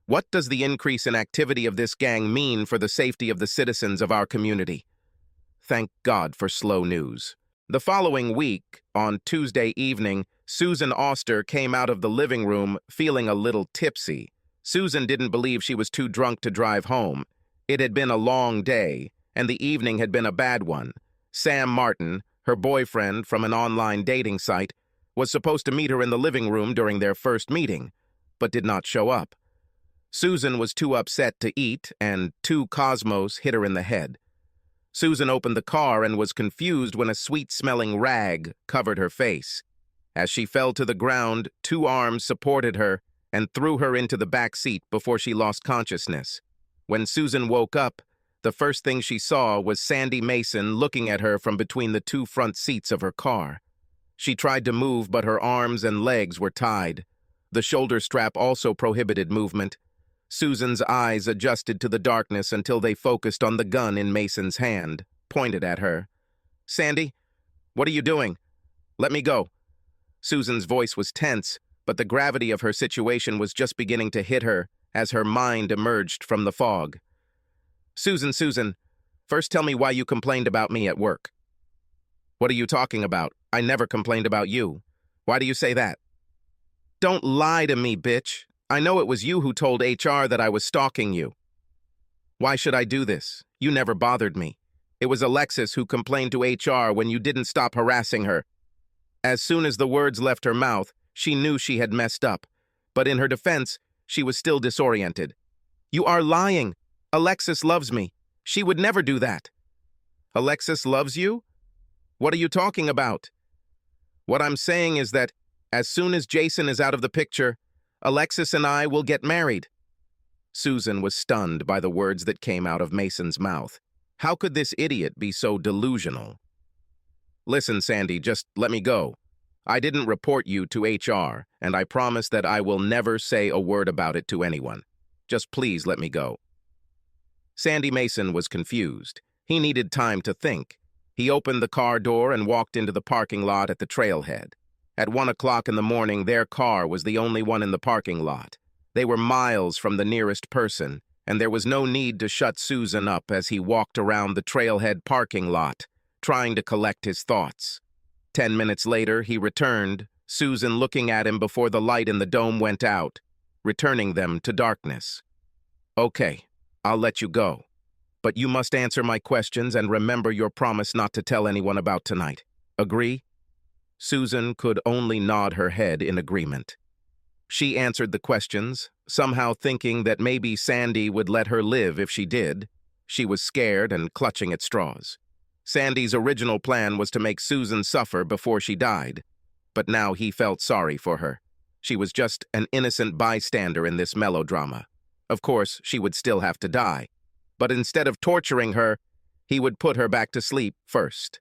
What does the increase in activity of this gang mean for the safety of the citizens of our community? Thank God for slow news. The following week, on Tuesday evening, Susan Auster came out of the living room feeling a little tipsy. Susan didn't believe she was too drunk to drive home. It had been a long day, and the evening had been a bad one. Sam Martin, her boyfriend from an online dating site, was supposed to meet her in the living room during their first meeting, but did not show up. Susan was too upset to eat, and 2 Cosmos hit her in the head. Susan opened the car and was confused when a sweet-smelling rag covered her face. As she fell to the ground, 2 arms supported her and threw her into the back seat before she lost consciousness. When Susan woke up, the first thing she saw was Sandy Mason looking at her from between the 2 front seats of her car. She tried to move, but her arms and legs were tied. The shoulder strap also prohibited movement. Susan's eyes adjusted to the darkness until they focused on the gun in Mason's hand, pointed at her. Sandy, what are you doing? Let me go. Susan's voice was tense, but the gravity of her situation was just beginning to hit her as her mind emerged from the fog. Susan, first tell me why you complained about me at work. What are you talking about? I never complained about you. Why do you say that? Don't lie to me, bitch. I know it was you who told HR that I was stalking you. Why should I do this? You never bothered me. It was Alexis who complained to HR when you didn't stop harassing her. As soon as the words left her mouth, she knew she had messed up. But in her defense, she was still disoriented. You are lying. Alexis loves me. She would never do that. Alexis loves you? What are you talking about? What I'm saying is that as soon as Jason is out of the picture, Alexis and I will get married. Susan was stunned by the words that came out of Mason's mouth. How could this idiot be so delusional? Listen, Sandy, just let me go. I didn't report you to HR, and I promise that I will never say a word about it to anyone. Just please let me go. Sandy Mason was confused. He needed time to think. He opened the car door and walked into the parking lot at the trailhead. At 1 o'clock in the morning, their car was the only one in the parking lot. They were miles from the nearest person, and there was no need to shut Susan up as he walked around the trailhead parking lot, trying to collect his thoughts. 10 minutes later, he returned, Susan looking at him before the light in the dome went out, returning them to darkness. Okay, I'll let you go. But you must answer my questions and remember your promise not to tell anyone about tonight. Agree? Susan could only nod her head in agreement. She answered the questions, somehow thinking that maybe Sandy would let her live if she did. She was scared and clutching at straws. Sandy's original plan was to make Susan suffer before she died, but now he felt sorry for her. She was just an innocent bystander in this melodrama. Of course, she would still have to die, but instead of torturing her, he would put her back to sleep first.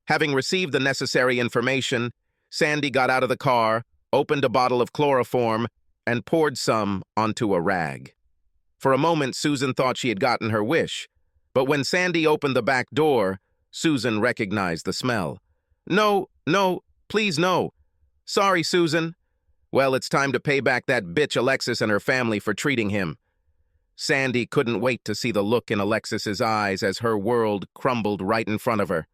Having received the necessary information, Sandy got out of the car, opened a bottle of chloroform, and poured some onto a rag. For a moment, Susan thought she had gotten her wish, but when Sandy opened the back door, Susan recognized the smell. No, please no. Sorry, Susan. Well, it's time to pay back that bitch Alexis and her family for treating him. Sandy couldn't wait to see the look in Alexis's eyes as her world crumbled right in front of her.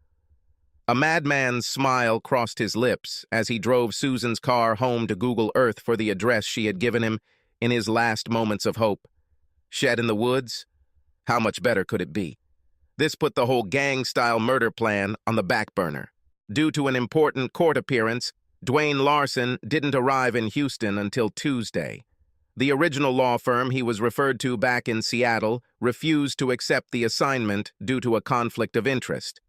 A madman's smile crossed his lips as he drove Susan's car home to Google Earth for the address she had given him in his last moments of hope. Shed in the woods? How much better could it be? This put the whole gang-style murder plan on the back burner. Due to an important court appearance, Dwayne Larson didn't arrive in Houston until Tuesday. The original law firm he was referred to back in Seattle refused to accept the assignment due to a conflict of interest.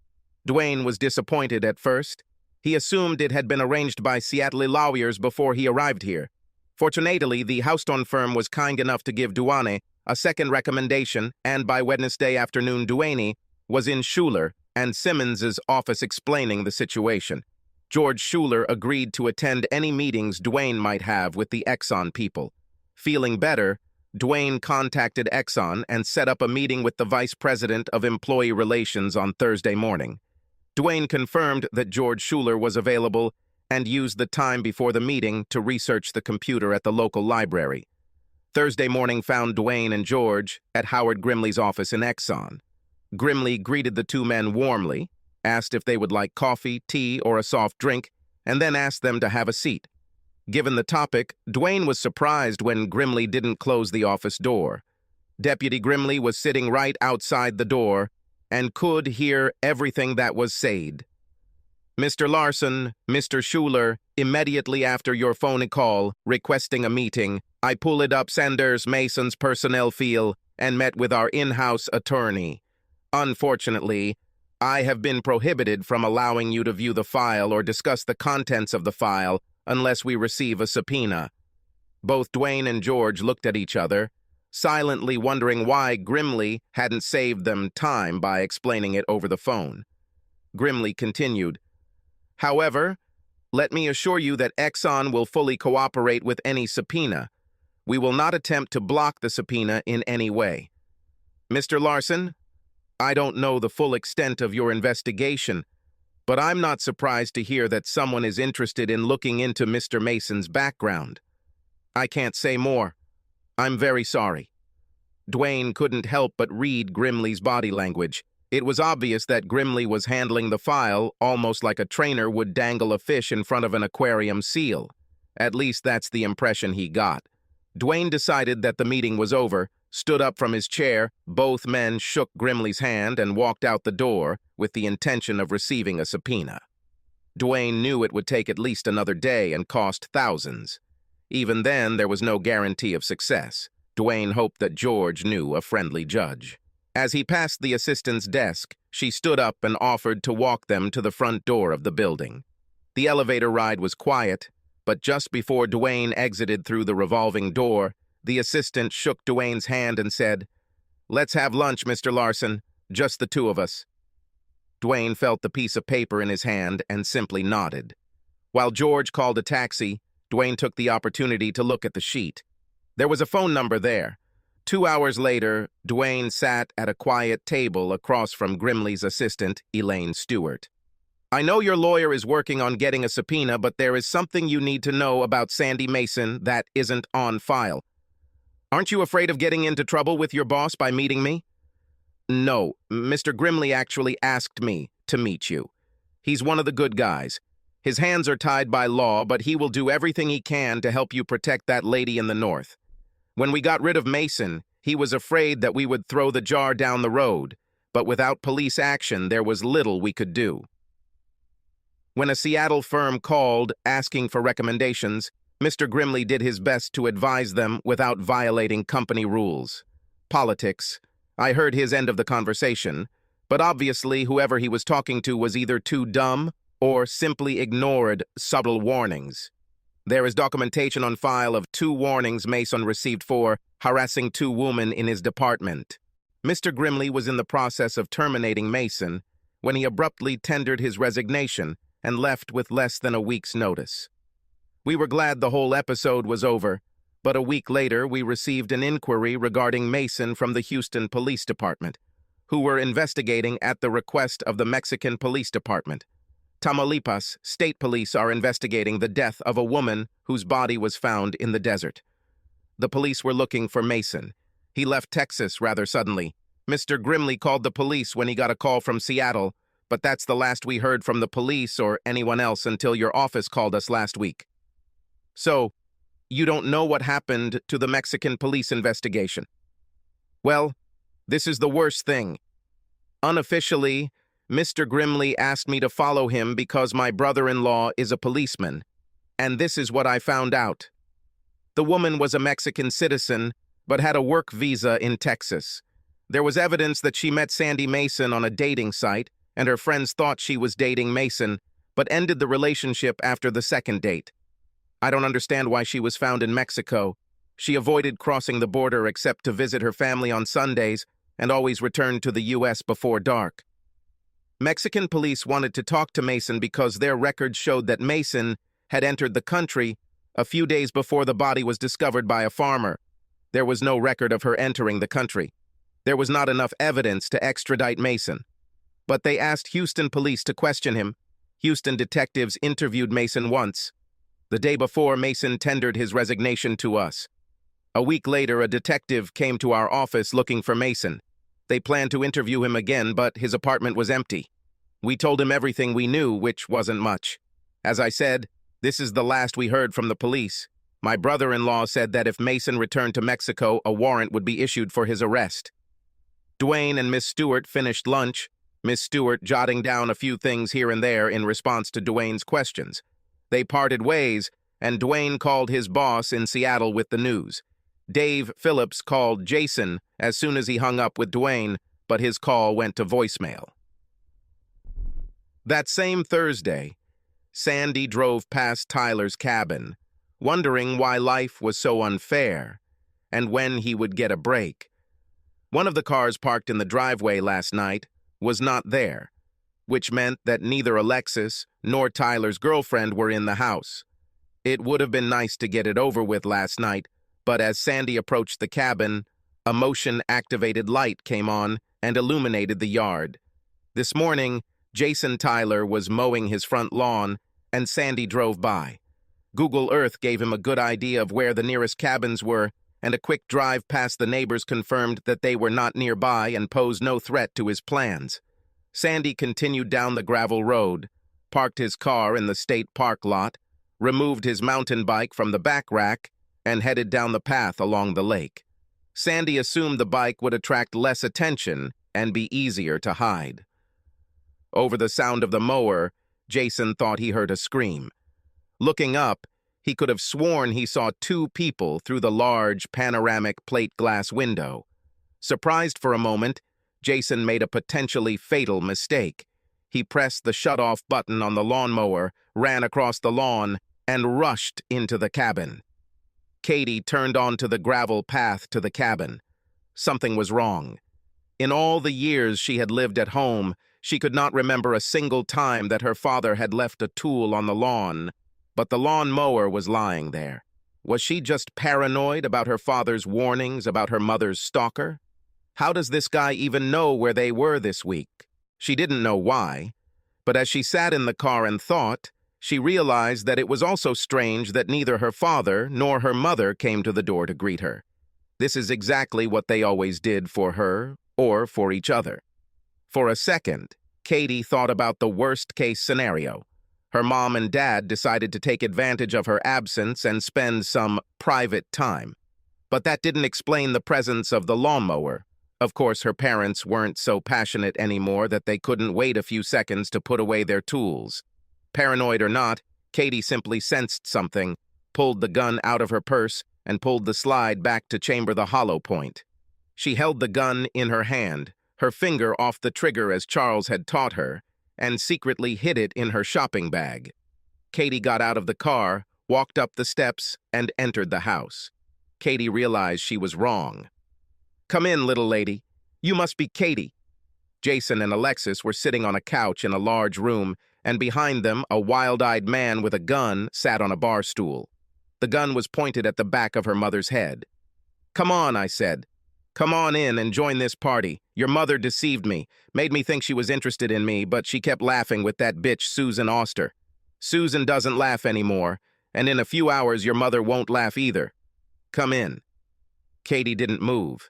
Dwayne was disappointed at first. He assumed it had been arranged by Seattle lawyers before he arrived here. Fortunately, the Houston firm was kind enough to give Duane a second recommendation, and by Wednesday afternoon, Duane was in Schuler and Simmons's office explaining the situation. George Schuler agreed to attend any meetings Dwayne might have with the Exxon people. Feeling better, Dwayne contacted Exxon and set up a meeting with the Vice President of Employee Relations on Thursday morning. Dwayne confirmed that George Schuler was available and used the time before the meeting to research the computer at the local library. Thursday morning found Dwayne and George at Howard Grimley's office in Exxon. Grimley greeted the two men warmly, asked if they would like coffee, tea, or a soft drink, and then asked them to have a seat. Given the topic, Dwayne was surprised when Grimley didn't close the office door. Deputy Grimley was sitting right outside the door and could hear everything that was said. Mr. Larson, Mr. Schuler, immediately after your phone call requesting a meeting, I pulled up Sanders Mason's personnel file and met with our in-house attorney. Unfortunately, I have been prohibited from allowing you to view the file or discuss the contents of the file unless we receive a subpoena. Both Dwayne and George looked at each other, silently wondering why Grimley hadn't saved them time by explaining it over the phone. Grimley continued, However, let me assure you that Exxon will fully cooperate with any subpoena. We will not attempt to block the subpoena in any way. Mr. Larson, I don't know the full extent of your investigation, but I'm not surprised to hear that someone is interested in looking into Mr. Mason's background. I can't say more. I'm very sorry. Dwayne couldn't help but read Grimley's body language. It was obvious that Grimley was handling the file almost like a trainer would dangle a fish in front of an aquarium seal. At least that's the impression he got. Dwayne decided that the meeting was over, stood up from his chair. Both men shook Grimley's hand and walked out the door with the intention of receiving a subpoena. Duane knew it would take at least another day and cost thousands. Even then, there was no guarantee of success. Duane hoped that George knew a friendly judge. As he passed the assistant's desk, she stood up and offered to walk them to the front door of the building. The elevator ride was quiet, but just before Duane exited through the revolving door, the assistant shook Duane's hand and said, "Let's have lunch, Mr. Larson, just the two of us." Duane felt the piece of paper in his hand and simply nodded. While George called a taxi, Duane took the opportunity to look at the sheet. There was a phone number there. 2 hours later, Duane sat at a quiet table across from Grimley's assistant, Elaine Stewart. "I know your lawyer is working on getting a subpoena, but there is something you need to know about Sandy Mason that isn't on file. Aren't you afraid of getting into trouble with your boss by meeting me?" "No, Mr. Grimley actually asked me to meet you. He's one of the good guys. His hands are tied by law, but he will do everything he can to help you protect that lady in the north. When we got rid of Mason, he was afraid that we would throw the jar down the road, but without police action, there was little we could do." When a Seattle firm called asking for recommendations, Mr. Grimley did his best to advise them without violating company rules. Politics. I heard his end of the conversation, but obviously whoever he was talking to was either too dumb or simply ignored subtle warnings. There is documentation on file of 2 warnings Mason received for harassing 2 women in his department. Mr. Grimley was in the process of terminating Mason when he abruptly tendered his resignation and left with less than a week's notice. We were glad the whole episode was over, but a week later we received an inquiry regarding Mason from the Houston Police Department, who were investigating at the request of the Mexican Police Department. Tamaulipas State Police are investigating the death of a woman whose body was found in the desert. The police were looking for Mason. He left Texas rather suddenly. Mr. Grimley called the police when he got a call from Seattle, but that's the last we heard from the police or anyone else until your office called us last week. So, you don't know what happened to the Mexican police investigation? Well, this is the worst thing. Unofficially, Mr. Grimley asked me to follow him because my brother-in-law is a policeman, and this is what I found out. The woman was a Mexican citizen, but had a work visa in Texas. There was evidence that she met Sandy Mason on a dating site, and her friends thought she was dating Mason, but ended the relationship after the second date. I don't understand why she was found in Mexico. She avoided crossing the border except to visit her family on Sundays and always returned to the U.S. before dark. Mexican police wanted to talk to Mason because their records showed that Mason had entered the country a few days before the body was discovered by a farmer. There was no record of her entering the country. There was not enough evidence to extradite Mason. But they asked Houston police to question him. Houston detectives interviewed Mason once. The day before, Mason tendered his resignation to us. A week later, a detective came to our office looking for Mason. They planned to interview him again, but his apartment was empty. We told him everything we knew, which wasn't much. As I said, this is the last we heard from the police. My brother-in-law said that if Mason returned to Mexico, a warrant would be issued for his arrest. Duane and Miss Stewart finished lunch, Miss Stewart jotting down a few things here and there in response to Duane's questions. They parted ways, and Duane called his boss in Seattle with the news. Dave Phillips called Jason as soon as he hung up with Duane, but his call went to voicemail. That same Thursday, Sandy drove past Tyler's cabin, wondering why life was so unfair and when he would get a break. One of the cars parked in the driveway last night was not there, which meant that neither Alexis nor Tyler's girlfriend were in the house. It would have been nice to get it over with last night, but as Sandy approached the cabin, a motion-activated light came on and illuminated the yard. This morning, Jason Tyler was mowing his front lawn, and Sandy drove by. Google Earth gave him a good idea of where the nearest cabins were, and a quick drive past the neighbors confirmed that they were not nearby and posed no threat to his plans. Sandy continued down the gravel road, parked his car in the state park lot, removed his mountain bike from the back rack, and headed down the path along the lake. Sandy assumed the bike would attract less attention and be easier to hide. Over the sound of the mower, Jason thought he heard a scream. Looking up, he could have sworn he saw two people through the large panoramic plate glass window. Surprised for a moment, Jason made a potentially fatal mistake. He pressed the shut-off button on the lawnmower, ran across the lawn, and rushed into the cabin. Katie turned onto the gravel path to the cabin. Something was wrong. In all the years she had lived at home, she could not remember a single time that her father had left a tool on the lawn, but the lawn mower was lying there. Was she just paranoid about her father's warnings about her mother's stalker? How does this guy even know where they were this week? She didn't know why, but as she sat in the car and thought, she realized that it was also strange that neither her father nor her mother came to the door to greet her. This is exactly what they always did for her or for each other. For a second, Katie thought about the worst-case scenario. Her mom and dad decided to take advantage of her absence and spend some private time. But that didn't explain the presence of the lawnmower. Of course, her parents weren't so passionate anymore that they couldn't wait a few seconds to put away their tools. Paranoid or not, Katie simply sensed something, pulled the gun out of her purse, and pulled the slide back to chamber the hollow point. She held the gun in her hand, her finger off the trigger as Charles had taught her, and secretly hid it in her shopping bag. Katie got out of the car, walked up the steps, and entered the house. Katie realized she was wrong. "Come in, little lady. You must be Katie." Jason and Alexis were sitting on a couch in a large room, and behind them, a wild-eyed man with a gun sat on a bar stool. The gun was pointed at the back of her mother's head. "Come on," I said. "Come on in and join this party. Your mother deceived me, made me think she was interested in me, but she kept laughing with that bitch Susan Oster. Susan doesn't laugh anymore, and in a few hours your mother won't laugh either. Come in." Katie didn't move.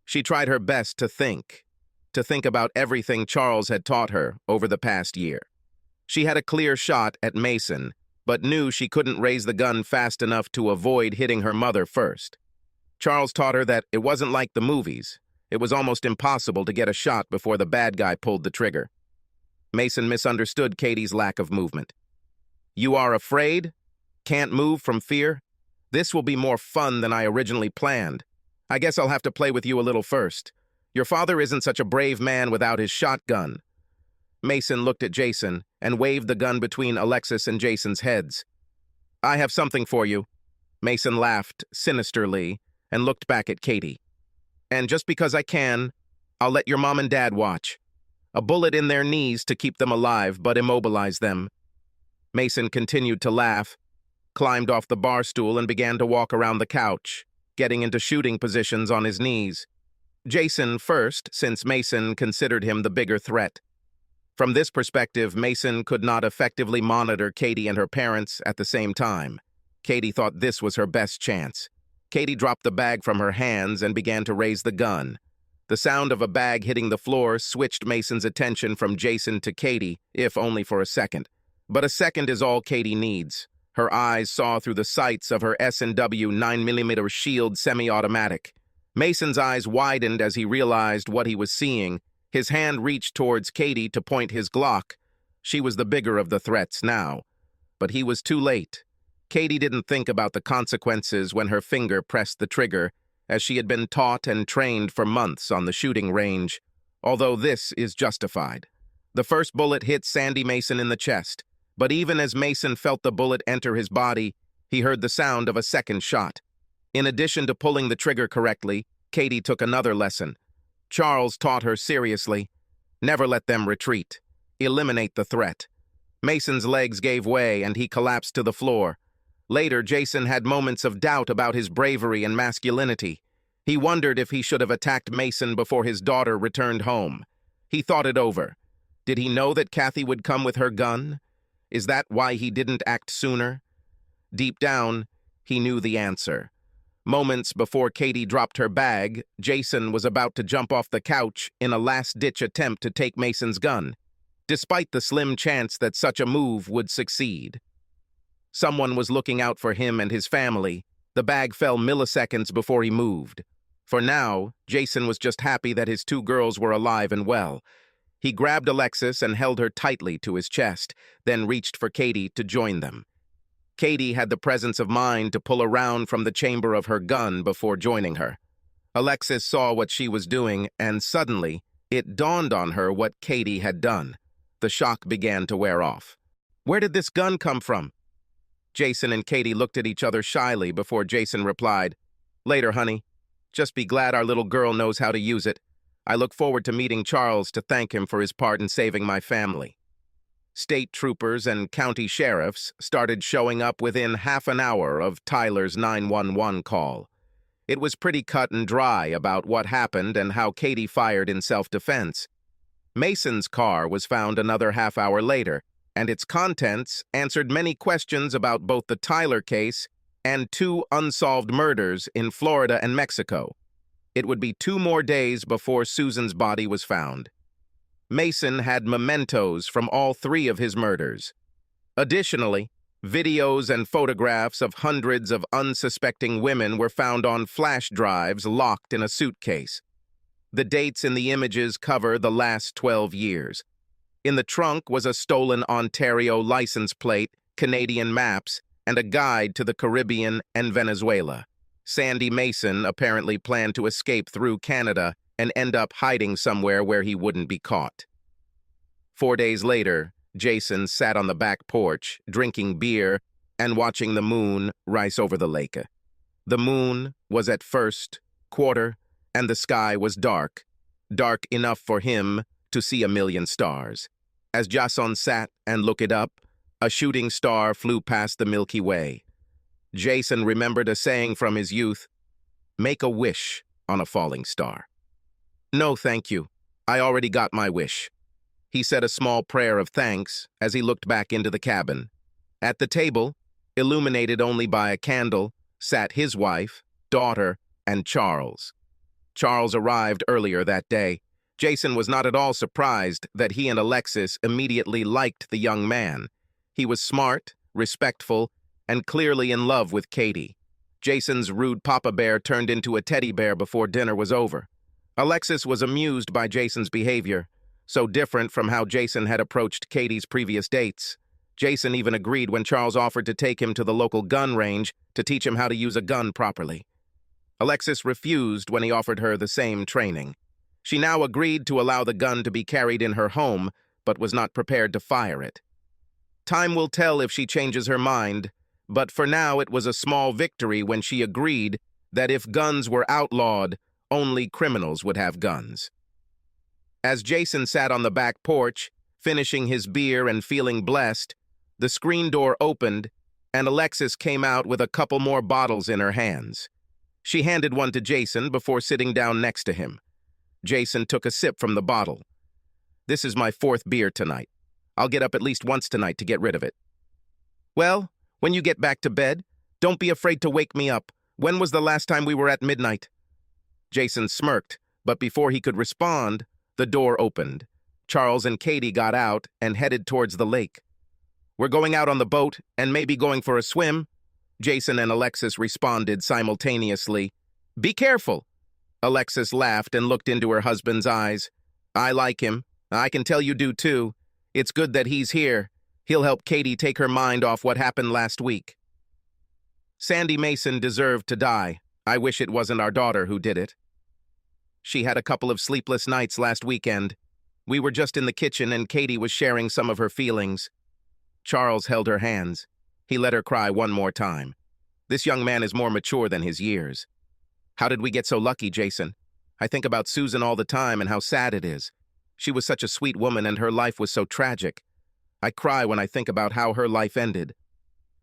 She tried her best to think about everything Charles had taught her over the past year. She had a clear shot at Mason, but knew she couldn't raise the gun fast enough to avoid hitting her mother first. Charles taught her that it wasn't like the movies. It was almost impossible to get a shot before the bad guy pulled the trigger. Mason misunderstood Katie's lack of movement. "You are afraid? Can't move from fear? This will be more fun than I originally planned. I guess I'll have to play with you a little first. Your father isn't such a brave man without his shotgun." Mason looked at Jason and waved the gun between Alexis and Jason's heads. "I have something for you." Mason laughed sinisterly and looked back at Katie. "And just because I can, I'll let your mom and dad watch. A bullet in their knees to keep them alive, but immobilize them." Mason continued to laugh, climbed off the bar stool and began to walk around the couch, getting into shooting positions on his knees. Jason first, since Mason considered him the bigger threat. From this perspective, Mason could not effectively monitor Katie and her parents at the same time. Katie thought this was her best chance. Katie dropped the bag from her hands and began to raise the gun. The sound of a bag hitting the floor switched Mason's attention from Jason to Katie, if only for a second. But a second is all Katie needs. Her eyes saw through the sights of her S&W 9mm Shield semi-automatic. Mason's eyes widened as he realized what he was seeing. His hand reached towards Katie to point his Glock. She was the bigger of the threats now. But he was too late. Katie didn't think about the consequences when her finger pressed the trigger, as she had been taught and trained for months on the shooting range, although this is justified. The first bullet hit Sandy Mason in the chest, but even as Mason felt the bullet enter his body, he heard the sound of a second shot. In addition to pulling the trigger correctly, Katie took another lesson. Charles taught her seriously, never let them retreat. Eliminate the threat. Mason's legs gave way and he collapsed to the floor. Later, Jason had moments of doubt about his bravery and masculinity. He wondered if he should have attacked Mason before his daughter returned home. He thought it over. Did he know that Kathy would come with her gun? Is that why he didn't act sooner? Deep down, he knew the answer. Moments before Katie dropped her bag, Jason was about to jump off the couch in a last-ditch attempt to take Mason's gun, despite the slim chance that such a move would succeed. Someone was looking out for him and his family. The bag fell milliseconds before he moved. For now, Jason was just happy that his two girls were alive and well. He grabbed Alexis and held her tightly to his chest, then reached for Katie to join them. Katie had the presence of mind to pull around from the chamber of her gun before joining her. Alexis saw what she was doing, and suddenly, it dawned on her what Katie had done. The shock began to wear off. "Where did this gun come from?" Jason and Katie looked at each other shyly before Jason replied, "Later, honey. Just be glad our little girl knows how to use it. I look forward to meeting Charles to thank him for his part in saving my family." State troopers and county sheriffs started showing up within half an hour of Tyler's 911 call. It was pretty cut and dry about what happened and how Katie fired in self-defense. Mason's car was found another half hour later, and its contents answered many questions about both the Tyler case and two unsolved murders in Florida and Mexico. It would be 2 more days before Susan's body was found. Mason had mementos from all 3 of his murders. Additionally, videos and photographs of hundreds of unsuspecting women were found on flash drives locked in a suitcase. The dates in the images cover the last 12 years. In the trunk was a stolen Ontario license plate, Canadian maps, and a guide to the Caribbean and Venezuela. Sandy Mason apparently planned to escape through Canada and end up hiding somewhere where he wouldn't be caught. 4 days later, Jason sat on the back porch, drinking beer and watching the moon rise over the lake. The moon was at first quarter, and the sky was dark, dark enough for him to see 1,000,000 stars. As Jason sat and looked up, a shooting star flew past the Milky Way. Jason remembered a saying from his youth, "Make a wish on a falling star." "No, thank you. I already got my wish." He said a small prayer of thanks as he looked back into the cabin. At the table, illuminated only by a candle, sat his wife, daughter, and Charles. Charles arrived earlier that day. Jason was not at all surprised that he and Alexis immediately liked the young man. He was smart, respectful, and clearly in love with Katie. Jason's rude papa bear turned into a teddy bear before dinner was over. Alexis was amused by Jason's behavior, so different from how Jason had approached Katie's previous dates. Jason even agreed when Charles offered to take him to the local gun range to teach him how to use a gun properly. Alexis refused when he offered her the same training. She now agreed to allow the gun to be carried in her home, but was not prepared to fire it. Time will tell if she changes her mind, but for now it was a small victory when she agreed that if guns were outlawed, only criminals would have guns. As Jason sat on the back porch, finishing his beer and feeling blessed, the screen door opened, and Alexis came out with a couple more bottles in her hands. She handed one to Jason before sitting down next to him. Jason took a sip from the bottle. "This is my 4th beer tonight. I'll get up at least once tonight to get rid of it." "Well, when you get back to bed, don't be afraid to wake me up. When was the last time we were at midnight?" Jason smirked, but before he could respond, the door opened. Charles and Katie got out and headed towards the lake. "We're going out on the boat and maybe going for a swim," Jason and Alexis responded simultaneously. "Be careful." Alexis laughed and looked into her husband's eyes. "I like him. I can tell you do too. It's good that he's here. He'll help Katie take her mind off what happened last week." Sandy Mason deserved to die. I wish it wasn't our daughter who did it. She had a couple of sleepless nights last weekend. We were just in the kitchen and Katie was sharing some of her feelings. Charles held her hands. He let her cry one more time. This young man is more mature than his years. "How did we get so lucky, Jason? I think about Susan all the time and how sad it is. She was such a sweet woman and her life was so tragic. I cry when I think about how her life ended."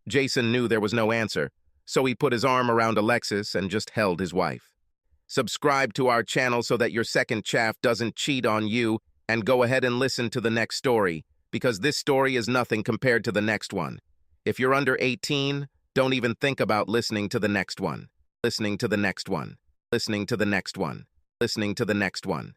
Jason knew there was no answer, so he put his arm around Alexis and just held his wife. Subscribe to our channel so that your second chaff doesn't cheat on you, and go ahead and listen to the next story, because this story is nothing compared to the next one. If you're under 18, don't even think about listening to the next one. Listening to the next one. Listening to the next one. Listening to the next one.